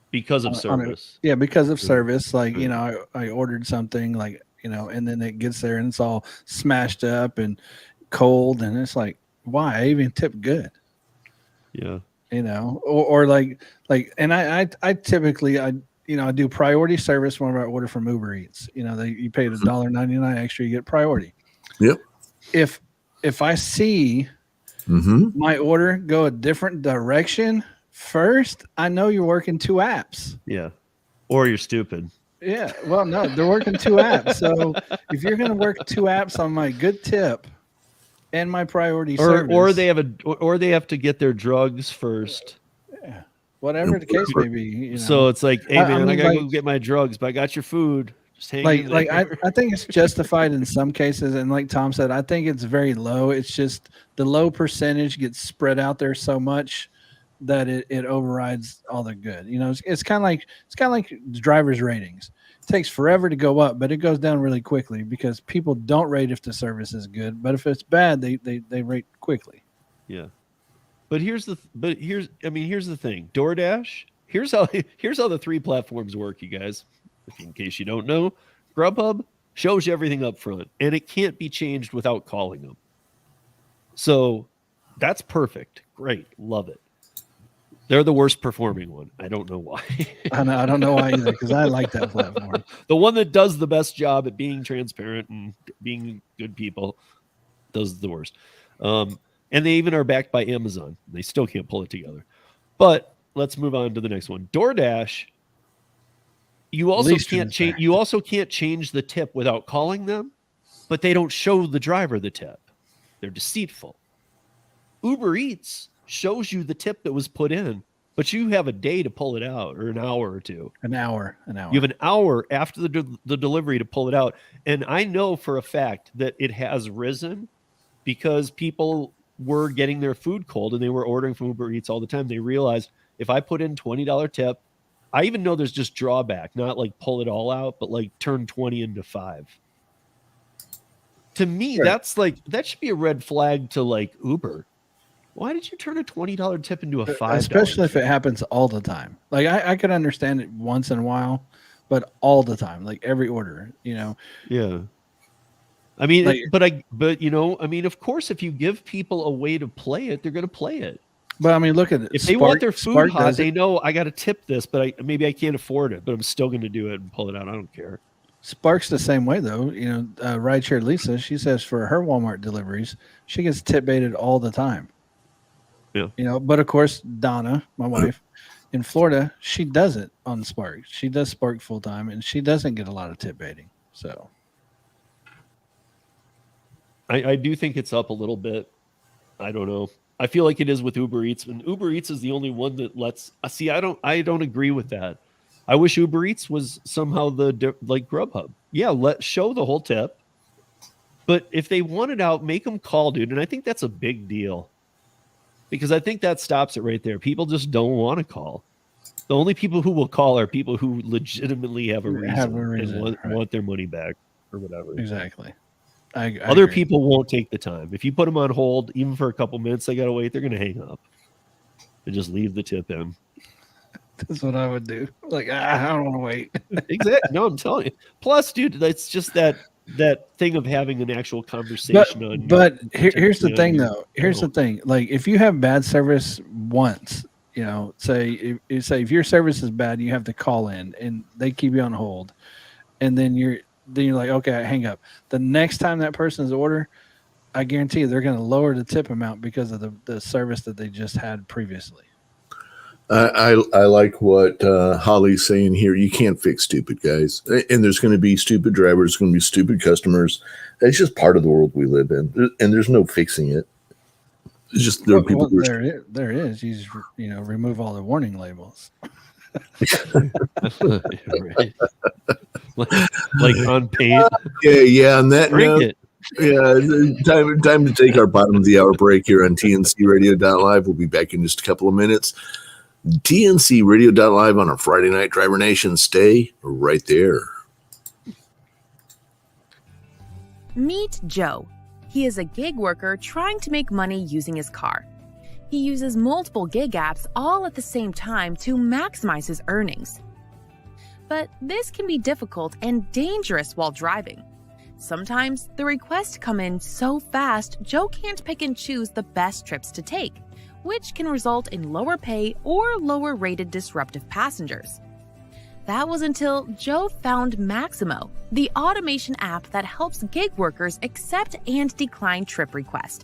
Because of service. Because of service. Like, I ordered something like, and then it gets there and it's all smashed up and cold. And it's like, why? I even tip good. Yeah. Or like, and I typically, I do priority service whenever I order from Uber Eats. You pay $1.99 extra, you get priority. Yep. If I see my order go a different direction first, I know you're working two apps. Yeah. Or you're stupid. Yeah. Well, no, they're working two apps. So if you're going to work two apps on my good tip and my priority service, or they have to get their drugs first. Yeah. Whatever the case may be. So it's like, hey man, I gotta go get my drugs, but I got your food. Just hang in there. I think it's justified in some cases, and like Tom said, I think it's very low. It's just the low percentage gets spread out there so much that it overrides all the good. It's kind of like driver's ratings. It takes forever to go up, but it goes down really quickly because people don't rate if the service is good, but if it's bad, they rate quickly. Yeah. But here's the thing. DoorDash, here's how the three platforms work, you guys. In case you don't know, Grubhub shows you everything up front, and it can't be changed without calling them. So that's perfect. Great. Love it. They're the worst performing one. I don't know why. I don't know why either, because I like that platform. The one that does the best job at being transparent and being good people does the worst. And they even are backed by Amazon. They still can't pull it together. But let's move on to the next one. DoorDash, you also can't change the tip without calling them, but they don't show the driver the tip. They're deceitful. Uber Eats shows you the tip that was put in, but you have a day to pull it out, or an hour or two. An hour. You have an hour after the delivery to pull it out. And I know for a fact that it has risen because people were getting their food cold and they were ordering from Uber Eats all the time. They realized if I put in $20 tip, I even know there's just drawback, not like pull it all out, but like turn 20 into 5. To me, right. That should be a red flag to like Uber. Why did you turn a $20 tip into a $5? Especially if it happens all the time. Like I could understand it once in a while, but all the time, like every order, Yeah. I mean, of course, if you give people a way to play it, they're going to play it. But I mean, look at it. If they want their food hot, they know I got to tip this, but maybe I can't afford it, but I'm still going to do it and pull it out. I don't care. Spark's the same way though. Rideshare Lisa, she says for her Walmart deliveries, she gets tip baited all the time. Yeah. But of course, Donna, my wife, in Florida, she does it on Spark. She does Spark full time, and she doesn't get a lot of tip baiting. So, I do think it's up a little bit. I don't know. I feel like it is with Uber Eats, and Uber Eats is the only one that lets. See, I don't agree with that. I wish Uber Eats was somehow like Grubhub. Yeah, show the whole tip, but if they want it out, make them call, dude. And I think that's a big deal. Because I think that stops it right there. People just don't want to call. The only people who will call are people who legitimately have a reason and want their money back or whatever. Exactly. Other people won't take the time. If you put them on hold, even for a couple minutes, they got to wait. They're going to hang up and just leave the tip in. That's what I would do. Like, I don't want to wait. Exactly. No, I'm telling you. Plus, dude, that's just that thing of having an actual conversation. Here's the thing, though. Here's the thing. Like, if you have bad service once, say if your service is bad, you have to call in, and they keep you on hold, and then you're like, okay, I hang up. The next time that person's order, I guarantee you they're going to lower the tip amount because of the service that they just had previously. I like what Holly's saying here. You can't fix stupid guys, and there's going to be stupid drivers, going to be stupid customers. It's just part of the world we live in, and there's no fixing it. It's just there are people. There is. You just remove all the warning labels. Right. like on paint. Yeah. On that note, Yeah, time to take our bottom of the hour break here on TNCRadio.live. We'll be back in just a couple of minutes. TNCRadio.live on a Friday night, Driver Nation. Stay right there. Meet Joe. He is a gig worker trying to make money using his car. He uses multiple gig apps all at the same time to maximize his earnings. But this can be difficult and dangerous while driving. Sometimes the requests come in so fast, Joe can't pick and choose the best trips to take, which can result in lower pay or lower rated disruptive passengers. That was until Joe found Maximo, the automation app that helps gig workers accept and decline trip requests.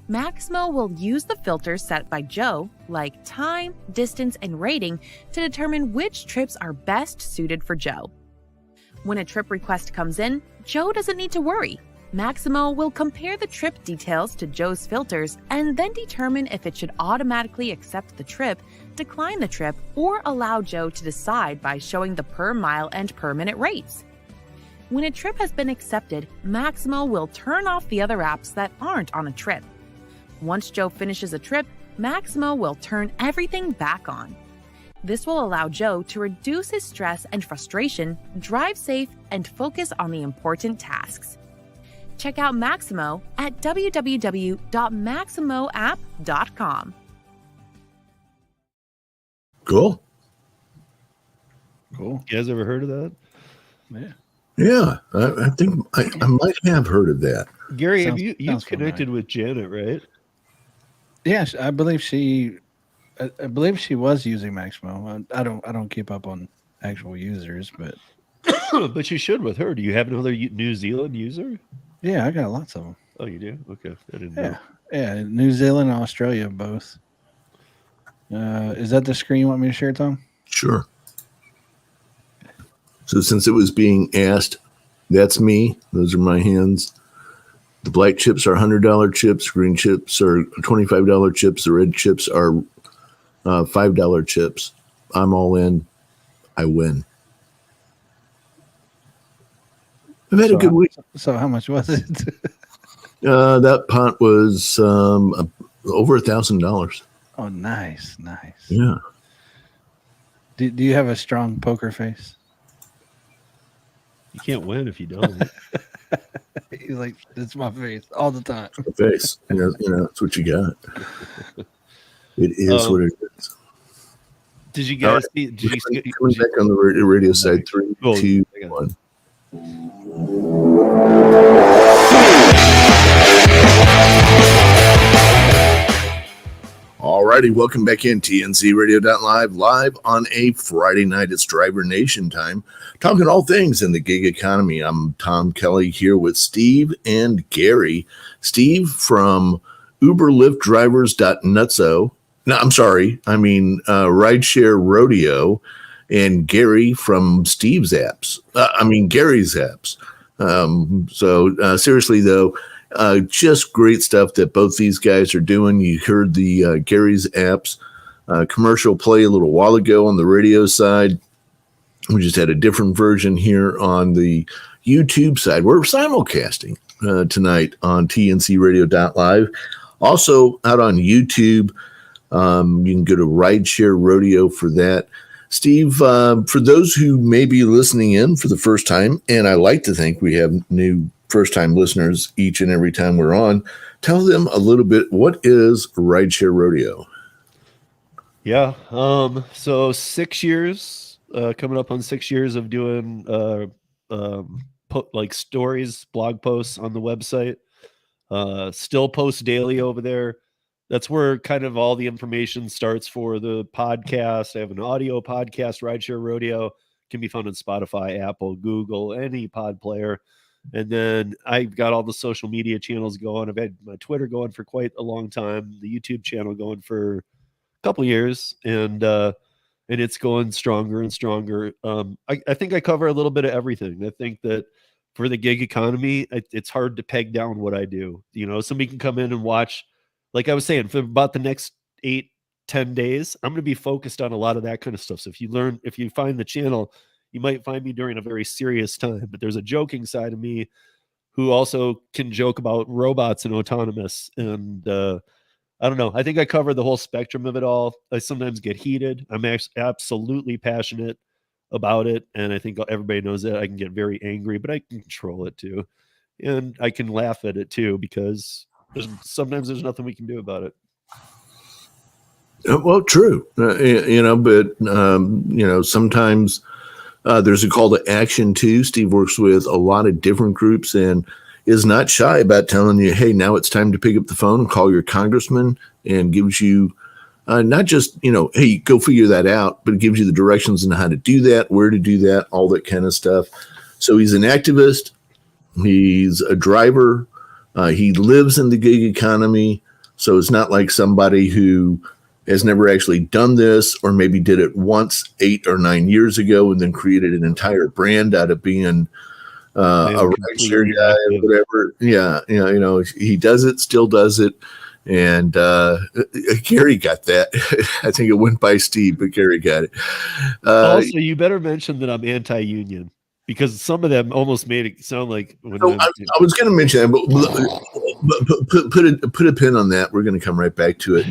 Maximo will use the filters set by Joe, like time, distance, and rating, to determine which trips are best suited for Joe. When a trip request comes in, Joe doesn't need to worry. Maximo will compare the trip details to Joe's filters and then determine if it should automatically accept the trip, decline the trip, or allow Joe to decide by showing the per mile and per minute rates. When a trip has been accepted, Maximo will turn off the other apps that aren't on a trip. Once Joe finishes a trip, Maximo will turn everything back on. This will allow Joe to reduce his stress and frustration, drive safe, and focus on the important tasks. Check out Maximo at www.maximoapp.com. Cool. You guys ever heard of that? Yeah, I think I might have heard of that. Gary, have you connected with Janet, right? Yes, I believe she was using Maximo. I don't keep up on actual users, but but you should with her. Do you have another New Zealand user? Yeah, I got lots of them. Oh, you do? Okay, I didn't know. Yeah, New Zealand and Australia both. Is that the screen you want me to share, Tom? Sure. So since it was being asked, that's me. Those are my hands. The black chips are $100 chips. Green chips are $25 chips. The red chips are $5 chips. I'm all in. I win. I've had a good week. So how much was it? That pot was over $1,000. Oh, nice. Yeah. Do you have a strong poker face? You can't win if you don't. He's like, it's my face all the time. Face. That's what you got. It is what it is. Did you guys see? Coming back on the radio side, 3, 2, 1. Alrighty, welcome back in TNCRadio.live, live on a Friday night. It's Driver Nation time, talking all things in the gig economy. I'm Tom Kelly here with Steve and Gary. Steve from UberLiftDrivers.nutso. No, I'm sorry. I mean, Rideshare Rodeo, and Gary from Gary's apps. Seriously though, just great stuff that both these guys are doing. You heard the Gary's apps commercial play a little while ago on the radio side. We just had a different version here on the YouTube side. We're simulcasting tonight on TNCRadio.live. Also out on YouTube, you can go to Rideshare Rodeo for that. Steve, for those who may be listening in for the first time, and I like to think we have new first-time listeners each and every time we're on, tell them a little bit, what is Rideshare Rodeo? Yeah, so 6 years, coming up on 6 years of doing like stories, blog posts on the website. Still post daily over there. That's where kind of all the information starts for the podcast. I have an audio podcast, Rideshare Rodeo. Can be found on Spotify, Apple, Google, any pod player. And then I've got all the social media channels going. I've had my Twitter going for quite a long time, the YouTube channel going for a couple years, and it's going stronger and stronger. I think I cover a little bit of everything. I think that for the gig economy, it's hard to peg down what I do. Somebody can come in and watch, like I was saying, for about the next 8-10 days, I'm going to be focused on a lot of that kind of stuff. So if you find the channel, you might find me during a very serious time, but there's a joking side of me. who also can joke about robots and autonomous. And I don't know. I think I covered the whole spectrum of it all. I sometimes get heated. I'm absolutely passionate about it. And I think everybody knows that. I can get very angry, but I can control it too. And I can laugh at it too, because sometimes there's nothing we can do about it. Well, true. But sometimes there's a call to action too. Steve works with a lot of different groups and is not shy about telling you, hey, now it's time to pick up the phone and call your congressman, and gives you not just, hey, go figure that out, but it gives you the directions on how to do that, where to do that, all that kind of stuff. So he's an activist. He's a driver. He lives in the gig economy. So it's not like somebody who has never actually done this, or maybe did it once 8 or 9 years ago and then created an entire brand out of being a rideshare guy or whatever. Yeah. He does it, still does it. And Gary got that. I think it went by Steve, but Gary got it. Also, you better mention that I'm anti-union, because some of them almost made it sound like. I was going to mention that, but put a pin on that. We're going to come right back to it.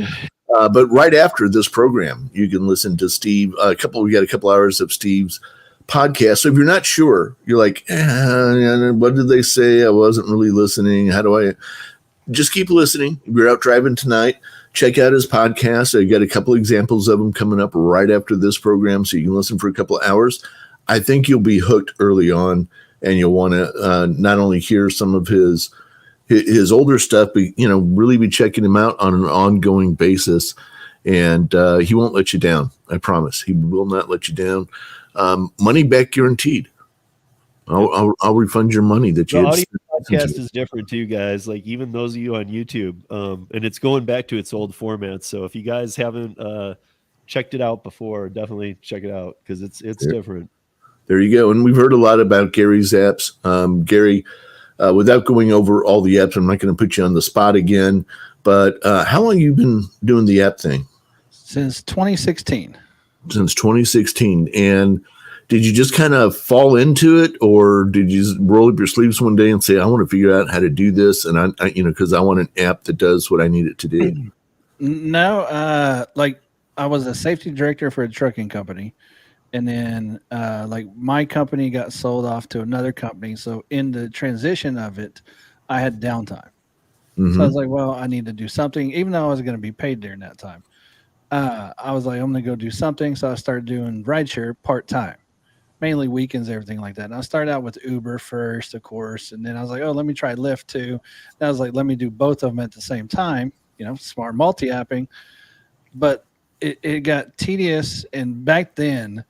But right after this program, you can listen to Steve. We got a couple hours of Steve's podcast. So if you're not sure, you're like, what did they say? I wasn't really listening. How do I? Just keep listening. If you're out driving tonight, check out his podcast. I got a couple examples of them coming up right after this program, so you can listen for a couple of hours. I think you'll be hooked early on, and you'll want to not only hear some of his older stuff, but really be checking him out on an ongoing basis. And he won't let you down. I promise. He will not let you down. Money back guaranteed. I'll refund your money that you. The audio podcast is different too, guys. Like even those of you on YouTube, and it's going back to its old format. So if you guys haven't checked it out before, definitely check it out, because it's different. There you go. And we've heard a lot about Gary's apps. Gary, without going over all the apps, I'm not going to put you on the spot again. But how long have you been doing the app thing? Since 2016. Since 2016. And did you just kind of fall into it, or did you roll up your sleeves one day and say, I want to figure out how to do this, and because I want an app that does what I need it to do? No, like I was a safety director for a trucking company, and then my company got sold off to another company. So in the transition of it, I had downtime. Mm-hmm. So I was like, well, I need to do something, even though I was going to be paid during that time. I was like, I'm going to go do something. So I started doing rideshare part-time. Mainly weekends, everything like that. And I started out with Uber first, of course. And then I was like, oh, let me try Lyft too. And I was like, let me do both of them at the same time, smart multi-apping. But it got tedious. And back then,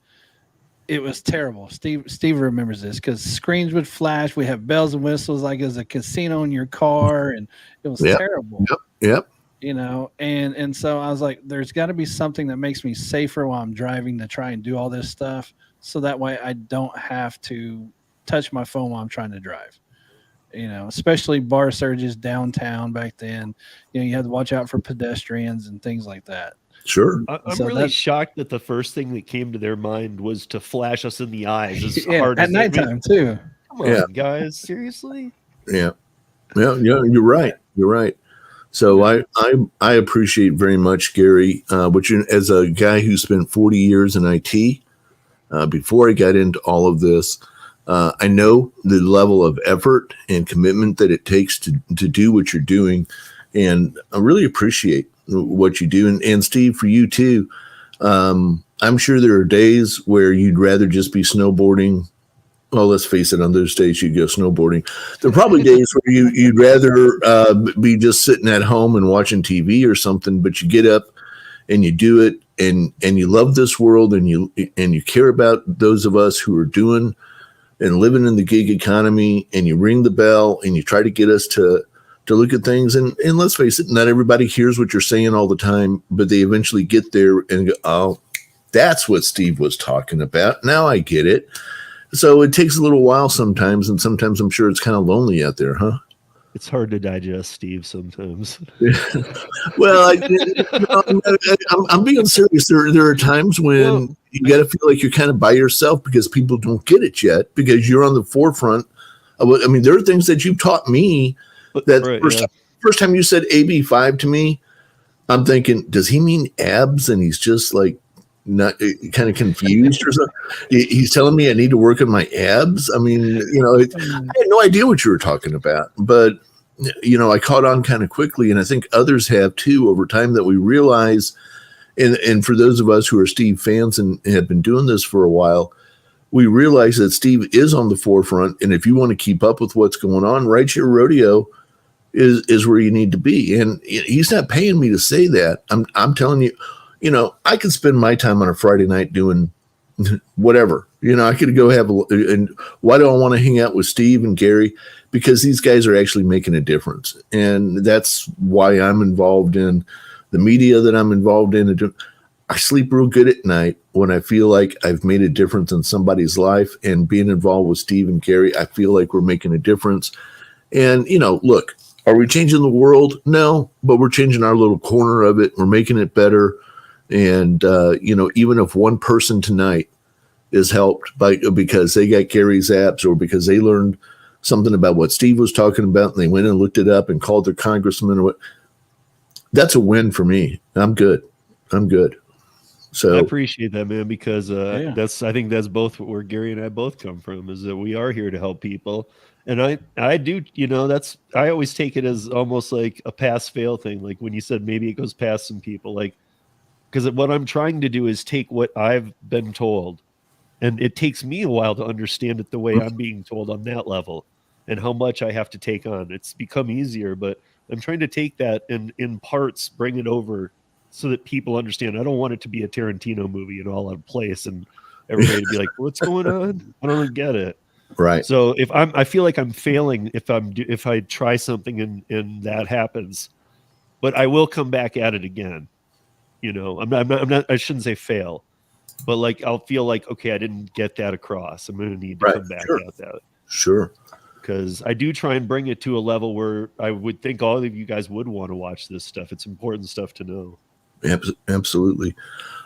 it was terrible. Steve remembers this, because screens would flash. We have bells and whistles like as a casino in your car. And it was terrible. Yep. And so I was like, there's got to be something that makes me safer while I'm driving to try and do all this stuff. So that way I don't have to touch my phone while I'm trying to drive, especially bar surges downtown back then. You had to watch out for pedestrians and things like that. Sure. I'm really shocked that the first thing that came to their mind was to flash us in the eyes as hard at nighttime too. Come on, guys. Seriously? Yeah. Yeah, you're right. You're right. So I appreciate very much, Gary, as a guy who spent 40 years in IT, before I got into all of this, I know the level of effort and commitment that it takes to do what you're doing. And I really appreciate what you do. And Steve, for you too, I'm sure there are days where you'd rather just be snowboarding. Well, let's face it, on those days you go snowboarding. There are probably days where you'd rather be just sitting at home and watching TV or something, but you get up and you do it, and you love this world, and you care about those of us who are doing and living in the gig economy, and you ring the bell and you try to get us to look at things. And let's face it, not everybody hears what you're saying all the time, but they eventually get there and go, oh, that's what Steve was talking about. Now I get it. So it takes a little while sometimes, and sometimes I'm sure it's kind of lonely out there, huh? It's hard to digest, Steve, sometimes. Well, I'm being serious. There are times when you got to feel like you're kind of by yourself because people don't get it yet, because you're on the forefront I mean, there are things that you've taught me that first time you said AB5 to me, I'm thinking, does he mean abs? And he's just like not kind of confused or something. He's telling me I need to work on my abs. I mean, I had no idea what you were talking about, but I caught on kind of quickly, and I think others have too over time, that we realize, and for those of us who are Steve fans and have been doing this for a while, we realize that Steve is on the forefront. And if you want to keep up with what's going on, Rideshare Rodeo is where you need to be. And he's not paying me to say that. I'm telling you, I could spend my time on a Friday night doing whatever. I could go and why do I want to hang out with Steve and Gary? Because these guys are actually making a difference. And that's why I'm involved in the media that I'm involved in. I sleep real good at night when I feel like I've made a difference in somebody's life, and being involved with Steve and Gary, I feel like we're making a difference. And, look, are we changing the world? No, but we're changing our little corner of it. We're making it better. And, even if one person tonight is helped because they got Gary's apps, or because they learned something about what Steve was talking about and they went and looked it up and called their congressman or what, that's a win for me. I'm good. So I appreciate that, man, because I think that's both where Gary and I both come from, is that we are here to help people. And I do, I always take it as almost like a pass fail thing. Like when you said maybe it goes past some people, like, because what I'm trying to do is take what I've been told, and it takes me a while to understand it the way I'm being told on that level, and how much I have to take on. It's become easier, but I'm trying to take that and in parts bring it over so that people understand. I don't want it to be a Tarantino movie and all out of place and everybody to be like, what's going on? I don't get it. Right. So I feel like I'm failing if I try something and that happens, but I will come back at it again. I'm not, I shouldn't say fail, but like, I'll feel like, okay, I didn't get that across. I'm going to need to come back at that. Sure. Because I do try and bring it to a level where I would think all of you guys would want to watch this stuff. It's important stuff to know. Absolutely.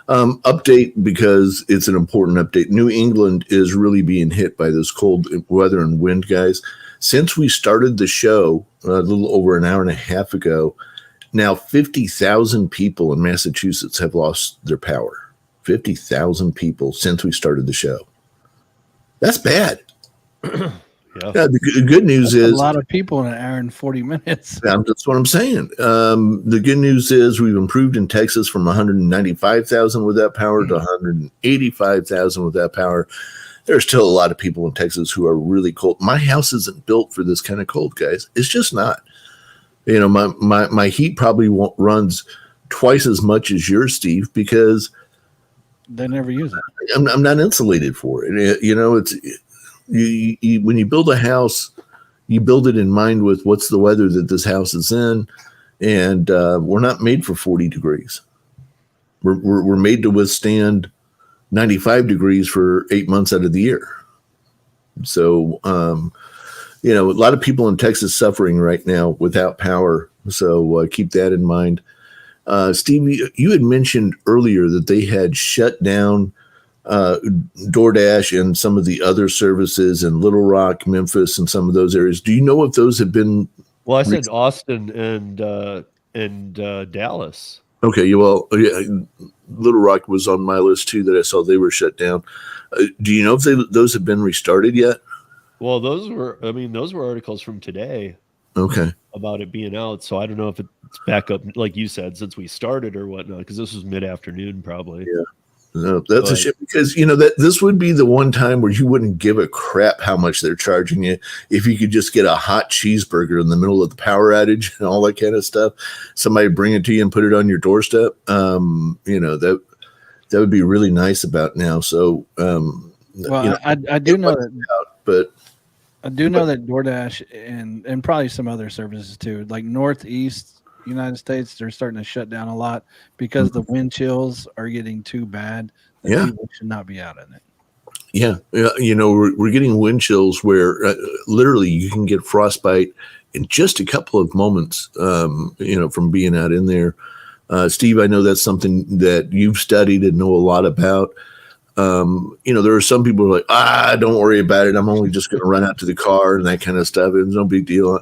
Update, because it's an important update. New England is really being hit by this cold weather and wind, guys. Since we started the show a little over an hour and a half ago, now 50,000 people in Massachusetts have lost their power. 50,000 people since we started the show. That's bad. Yeah, the good news is a lot of people in an hour and 40 minutes. That's what I'm saying. The good news is we've improved in Texas from 195,000 without power to 185,000 without power. There's still a lot of people in Texas who are really cold. My house isn't built for this kind of cold, guys. It's just not. My heat probably runs twice as much as yours, Steve, because they never use it. I'm not insulated for it. It's. When you build a house, you build it in mind with what's the weather that this house is in, and we're not made for 40 degrees. We're made to withstand 95 degrees for 8 months out of the year. So, a lot of people in Texas suffering right now without power. So keep that in mind. Steve, you had mentioned earlier that they had shut down DoorDash and some of the other services in Little Rock, Memphis, and some of those areas. Do you know if those have been? Well, I said Austin and Dallas. Okay, well, yeah, Little Rock was on my list too that I saw they were shut down. Do you know if those have been restarted yet? Well, those were articles from today. Okay. About it being out, so I don't know if it's back up, like you said, since we started or whatnot, because this was mid-afternoon probably. Yeah. No, that's a shame, because that this would be the one time where you wouldn't give a crap how much they're charging you if you could just get a hot cheeseburger in the middle of the power outage and all that kind of stuff. Somebody bring it to you and put it on your doorstep. That would be really nice about now. So, I do know that, I do know that DoorDash and probably some other services too, like Northeast United States, they're starting to shut down a lot because the wind chills are getting too bad. People should not be out in it. Yeah. We're getting wind chills where literally you can get frostbite in just a couple of moments, from being out in there. Steve, I know that's something that you've studied and know a lot about. There are some people who are like, don't worry about it. I'm only just going to run out to the car and that kind of stuff. It's no big deal.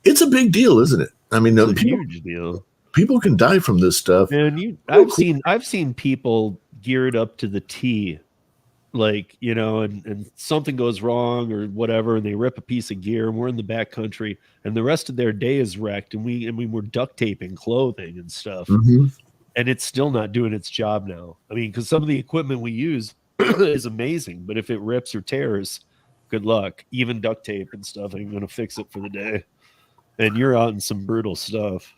It's a big deal, isn't it? I mean, it's a huge deal. People can die from this stuff. And I've seen people geared up to the T, like, and something goes wrong or whatever, and they rip a piece of gear, and we're in the back country, and the rest of their day is wrecked, and we were duct taping clothing and stuff. Mm-hmm. And it's still not doing its job now. I mean, because some of the equipment we use is amazing, but if it rips or tears, good luck. Even duct tape and stuff ain't going to fix it for the day. And you're out in some brutal stuff.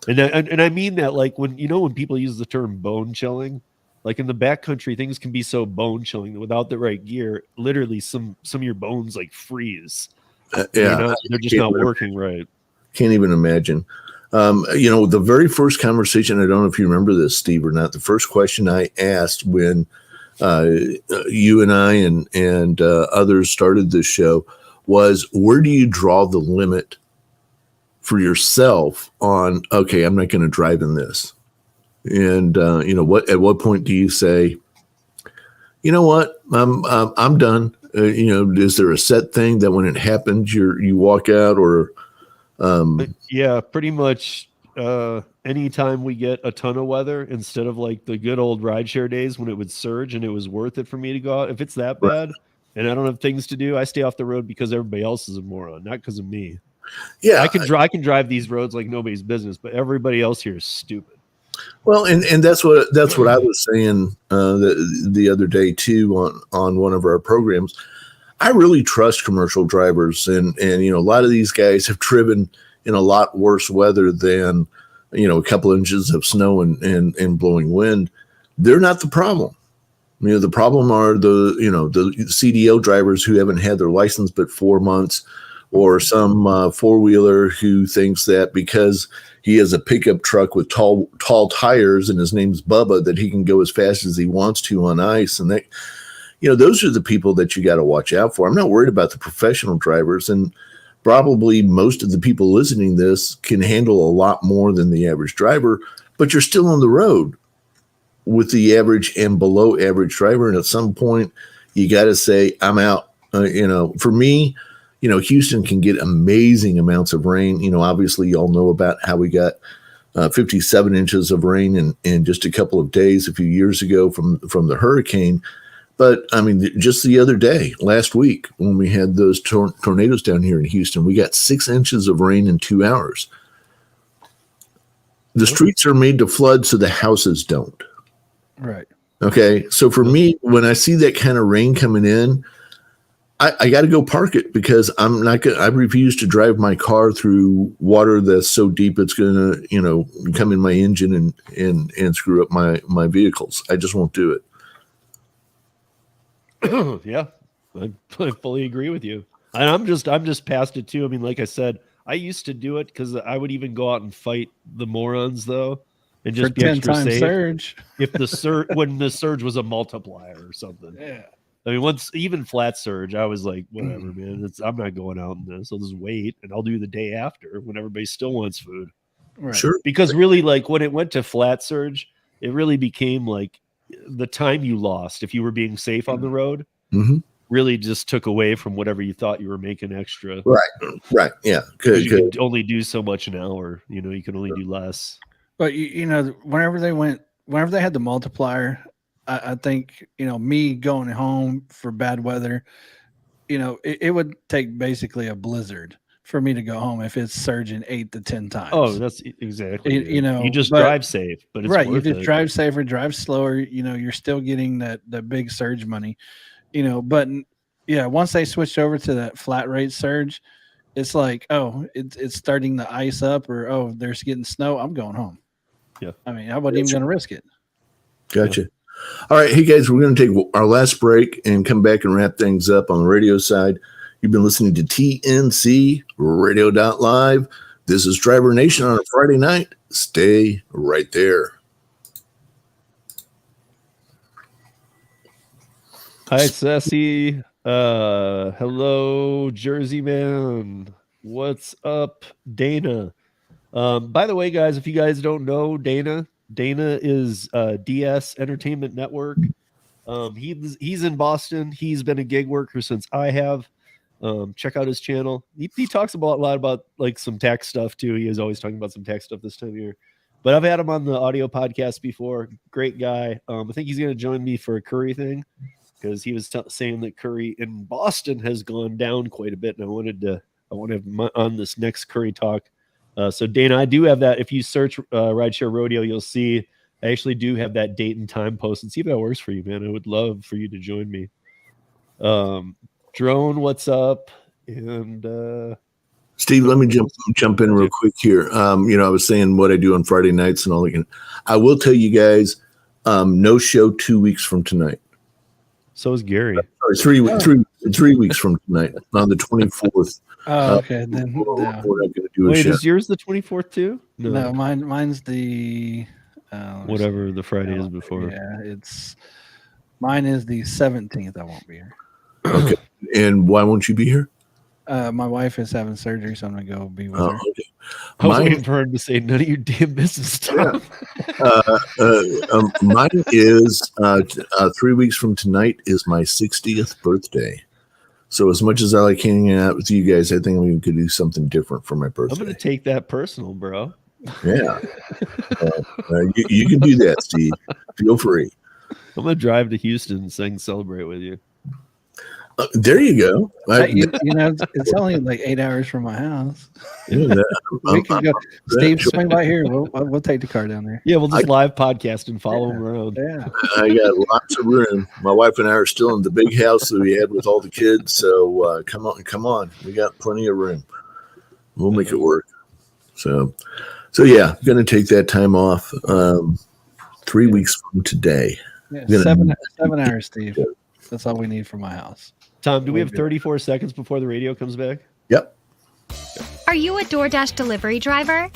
And I mean that, like, when people use the term bone chilling, like in the backcountry, things can be so bone chilling that without the right gear, literally some of your bones like freeze. They're just not working right. Can't even imagine. The very first conversation, I don't know if you remember this, Steve, or not. The first question I asked when you and I and others started this show was, where do you draw the limit for yourself on, okay, I'm not going to drive in this? And, at what point do you say, you know what, I'm done? Is there a set thing that when it happens, you walk out, or... Yeah, pretty much anytime we get a ton of weather, instead of like the good old rideshare days when it would surge and it was worth it for me to go out, if it's that bad and I don't have things to do, I stay off the road because everybody else is a moron, not because of me. Yeah, I can drive these roads like nobody's business, but everybody else here is stupid. Well, and that's what I was saying the other day too on one of our programs. I really trust commercial drivers, and a lot of these guys have driven in a lot worse weather than a couple inches of snow and blowing wind. They're not the problem. The problem are the CDL drivers who haven't had their license but 4 months, or some four-wheeler who thinks that because he has a pickup truck with tall tires and his name's Bubba, that he can go as fast as he wants to on ice. And that, those are the people that you got to watch out for. I'm not worried about the professional drivers, and probably most of the people listening to this can handle a lot more than the average driver, but you're still on the road with the average and below average driver. And at some point you got to say, I'm out. For me, Houston can get amazing amounts of rain. Obviously y'all know about how we got 57 inches of rain in just a couple of days a few years ago from the hurricane. But I mean, just the other day, last week, when we had those tornadoes down here in Houston, we got 6 inches of rain in 2 hours. The streets are made to flood so the houses don't. Right. Okay. So for me, when I see that kind of rain coming in, I got to go park it, because I'm not going. I refuse to drive my car through water that's so deep it's going to, come in my engine and screw up my vehicles. I just won't do it. Yeah, I fully agree with you. And I'm just past it too. I mean, like I said, I used to do it because I would even go out and fight the morons though, and just be extra safe. Surge. If when the surge was a multiplier or something. Yeah. I mean, once even flat surge, I was like, whatever, man. I'm not going out in this. I'll just wait, and I'll do the day after when everybody still wants food. Right. Sure. Because really, like when it went to flat surge, it really became like the time you lost if you were being safe on the road. Mm-hmm. Really just took away from whatever you thought you were making extra. Right. Yeah. You could only do so much an hour. You can only do less. But whenever they had the multiplier, I think, me going home for bad weather, it would take basically a blizzard for me to go home if it's surging 8 to 10 times. Oh, that's exactly. You just drive safe, but it's right. Worth You just it. drive safer, drive slower. You're still getting that big surge money, but yeah, once they switched over to that flat rate surge, it's like, oh, it's starting to ice up, or, oh, there's getting snow. I'm going home. Yeah. I mean, I wasn't even going to risk it. Gotcha. Yeah. All right. Hey, guys, we're going to take our last break and come back and wrap things up on the radio side. You've been listening to TNCRadio.live. This is Driver Nation on a Friday night. Stay right there. Hi, Sassy. Hello, Jersey man. What's up, Dana? By the way, guys, if you guys don't know Dana is DS Entertainment Network. He's in Boston. He's been a gig worker since I have. Check out his channel. He talks a lot about like some tech stuff too. He is always talking about some tech stuff this time of year. But I've had him on the audio podcast before. Great guy. I think he's going to join me for a curry thing because he was saying that curry in Boston has gone down quite a bit, and I want to have him on this next curry talk. So Dana, I do have that. If you search Rideshare Rodeo, you'll see I actually do have that date and time post, and see if that works for you, man. I would love for you to join me. Drone, what's up? And Steve, let me jump in real quick here. I was saying what I do on Friday nights and all that. I will tell you guys, no show 2 weeks from tonight. So is Gary. Sorry, 3 weeks from tonight on the 24th. Oh, okay. Then we're not going to do a Wait, show. is yours the 24th too? No, mine's the whatever the Friday is before. Yeah, mine is the 17th. I won't be here. Okay. And why won't you be here? My wife is having surgery, so I'm gonna go be with her. Okay. I was waiting for him to say none of your damn business, Tom. Mine is 3 weeks from tonight is my 60th birthday. So as much as I like hanging out with you guys, I think we could do something different for my birthday. I'm gonna take that personal, bro. Yeah. You can do that, Steve. Feel free. I'm gonna drive to Houston and celebrate with you. There you go. It's only like 8 hours from my house. We can go. Steve, swing by here. We'll take the car down there. Yeah, we'll just live podcast and follow him around. Yeah, I got lots of room. My wife and I are still in the big house that we had with all the kids. So come on. We got plenty of room. We'll make it work. So yeah, going to take that time off. 3 weeks from today. Yeah, 7 hours, Steve. That's all we need for my house. Tom, do we have 34 seconds before the radio comes back? Yep. Are you a DoorDash delivery driver?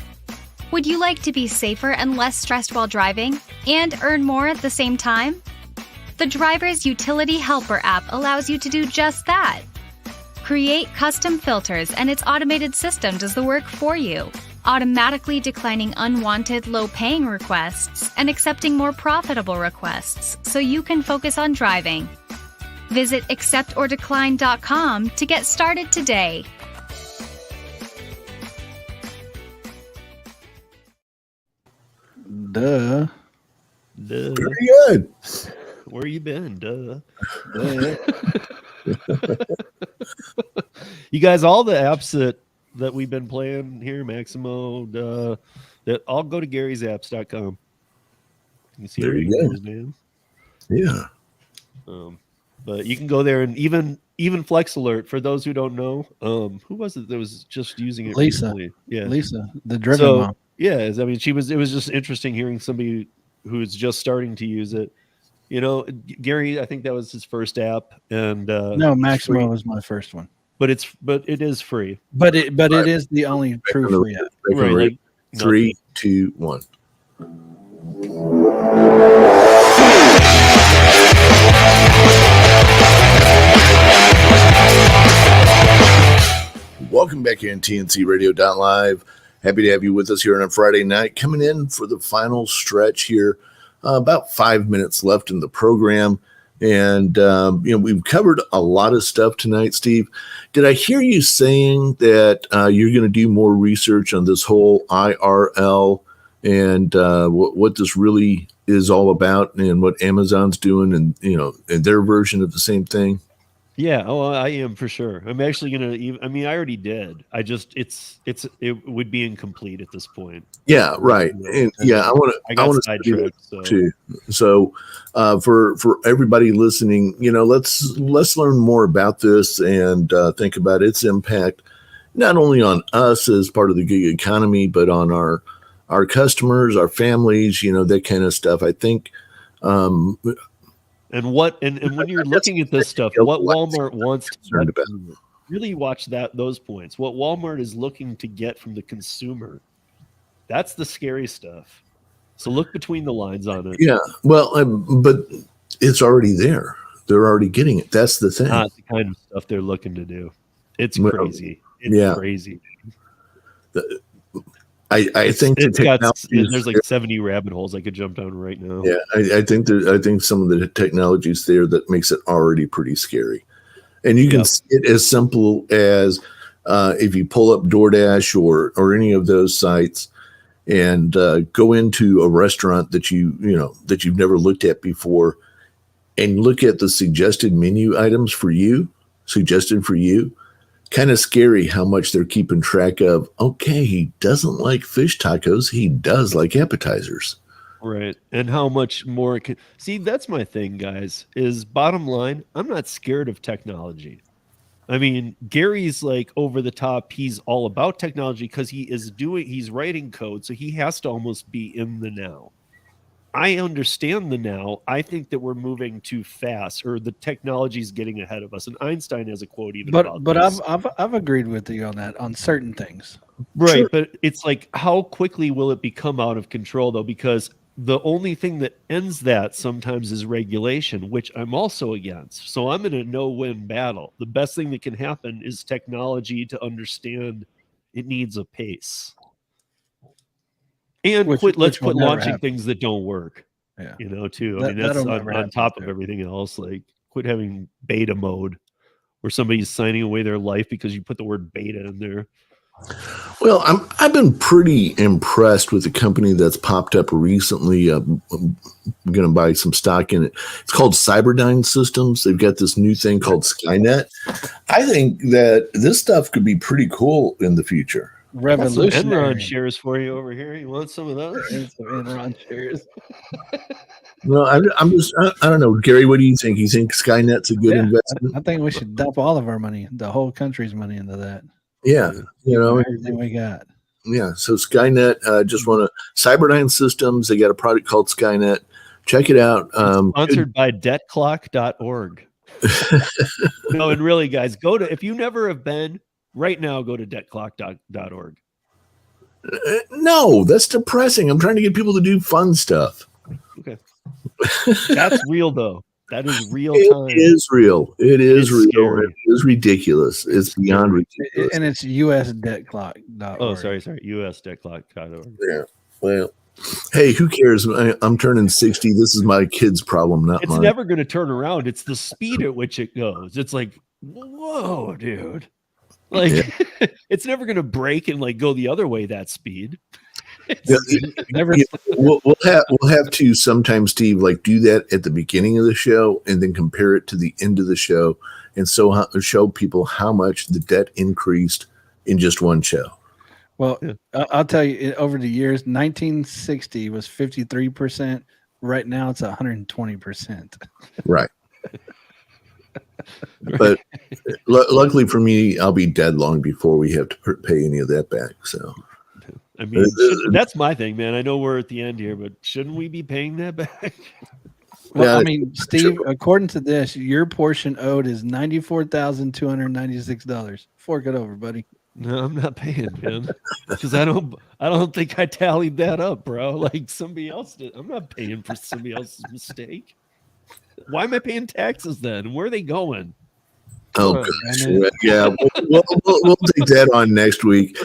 Would you like to be safer and less stressed while driving and earn more at the same time? The Driver's Utility Helper app allows you to do just that. Create custom filters and its automated system does the work for you, automatically declining unwanted low-paying requests and accepting more profitable requests so you can focus on driving. Visit acceptordecline.com to get started today. Duh. Very good. Where you been? Duh. You guys, all the apps that we've been playing here, Maximo, that all go to Gary'sApps.com. You can see there you go, man. Yeah. But you can go there, and even Flex Alert, for those who don't know, who was it that was just using it Lisa recently? Yeah, Lisa, the driven mom. Yeah, I mean, it was just interesting hearing somebody who's just starting to use it. Gary, I think that was his first app, and no, Maximo was my first one. But it is free. But it is the only true free app. Right. 3, 2, 1. Welcome back in TNCRadio.live. Happy to have you with us here on a Friday night. Coming in for the final stretch here. About 5 minutes left in the program. And, we've covered a lot of stuff tonight, Steve. Did I hear you saying that you're going to do more research on this whole IRL and what this really is all about and what Amazon's doing and their version of the same thing? Yeah, I am for sure. I'm actually gonna. I mean, I already did. It would be incomplete at this point. Yeah, right. And yeah, I want to sidetracked too. So, for everybody listening, let's learn more about this and think about its impact, not only on us as part of the gig economy, but on our customers, our families, that kind of stuff. I think. And when you're looking at this stuff, what Walmart wants to really watch those points. What Walmart is looking to get from the consumer, that's the scary stuff. So look between the lines on it. Yeah, well, but it's already there. They're already getting it. That's the thing. Not the kind of stuff they're looking to do. It's crazy. It's crazy. I think there's like 70 rabbit holes I could jump down right now. Yeah, I think some of the technology's there that makes it already pretty scary. And you can see it as simple as if you pull up DoorDash or any of those sites and go into a restaurant that you've never looked at before and look at the suggested menu items suggested for you. Kind of scary how much they're keeping track of. Okay, he doesn't like fish tacos. He does like appetizers. Right. And how much more it can see. That's my thing, guys, is bottom line. I'm not scared of technology. I mean, Gary's like over the top. He's all about technology because he's writing code. So he has to almost be in the now. I understand the now. I think that we're moving too fast, or the technology is getting ahead of us. And Einstein has a quote even about this. I've agreed with you on that on certain things. Right, sure. But it's like, how quickly will it become out of control, though? Because the only thing that ends that sometimes is regulation, which I'm also against. So I'm in a no-win battle. The best thing that can happen is technology to understand it needs a pace. And let's quit launching things that don't work. Yeah. Too. I mean, that's on top of everything else. Like, quit having beta mode where somebody's signing away their life because you put the word beta in there. Well, I've been pretty impressed with the company that's popped up recently. I'm going to buy some stock in it. It's called Cyberdyne Systems. They've got this new thing called Skynet. I think that this stuff could be pretty cool in the future. Revolutionary. Enron shares for you over here. You want some of those? Some Enron shares. No, I don't know. Gary, what do you think? You think Skynet's a good investment? I think we should dump all of our money, the whole country's money, into that. Yeah. Everything we got. Yeah. So Skynet, Cyberdyne Systems, they got a product called Skynet. Check it out. Sponsored by debtclock.org. No, and really, guys, if you never have been, right now, go to debtclock.org. No, that's depressing. I'm trying to get people to do fun stuff. Okay. That's real, though. That is real time. It is real. It is real. Scary. It is ridiculous. It's beyond ridiculous. And it's usdebtclock.org. Oh, sorry. usdebtclock.org. Yeah. Well, hey, who cares? I'm turning 60. This is my kid's problem, not mine. It's never going to turn around. It's the speed at which it goes. It's like, whoa, dude. Like, it's never going to break and like go the other way that speed. We'll have to sometimes, Steve, like do that at the beginning of the show and then compare it to the end of the show, and so show people how much the debt increased in just one show. Well, I'll tell you, over the years, 1960 was 53%. Right now, it's 120%. Right. But luckily for me, I'll be dead long before we have to pay any of that back. So, I mean, that's my thing, man. I know we're at the end here, but shouldn't we be paying that back? Well, I mean, Steve, according to this, your portion owed is $94,296. Fork it over, buddy. No, I'm not paying, man, because I don't think I tallied that up, bro. Like somebody else did. I'm not paying for somebody else's mistake. Why am I paying taxes then? Where are they going? Oh, gosh. Yeah. We'll take that on next week.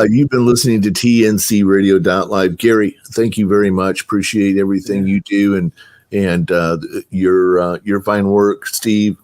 You've been listening to TNCRadio.live. Gary, thank you very much. Appreciate everything you do and your fine work. Steve,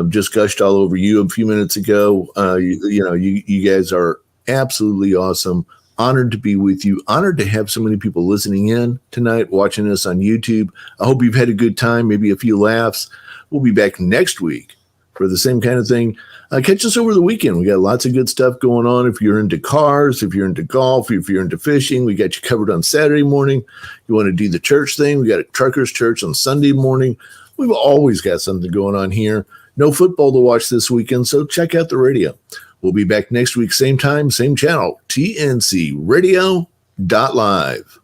just gushed all over you a few minutes ago. You guys are absolutely awesome. Honored to be with you. Honored to have so many people listening in tonight, watching us on YouTube. I hope you've had a good time, maybe a few laughs. We'll be back next week for the same kind of thing. Catch us over the weekend. We got lots of good stuff going on. If you're into cars, if you're into golf, if you're into fishing, we got you covered on Saturday morning. You want to do the church thing, we got a truckers church on Sunday morning. We've always got something going on here. No football to watch this weekend, so check out the radio. We'll be back next week, same time, same channel, TNCRadio.live.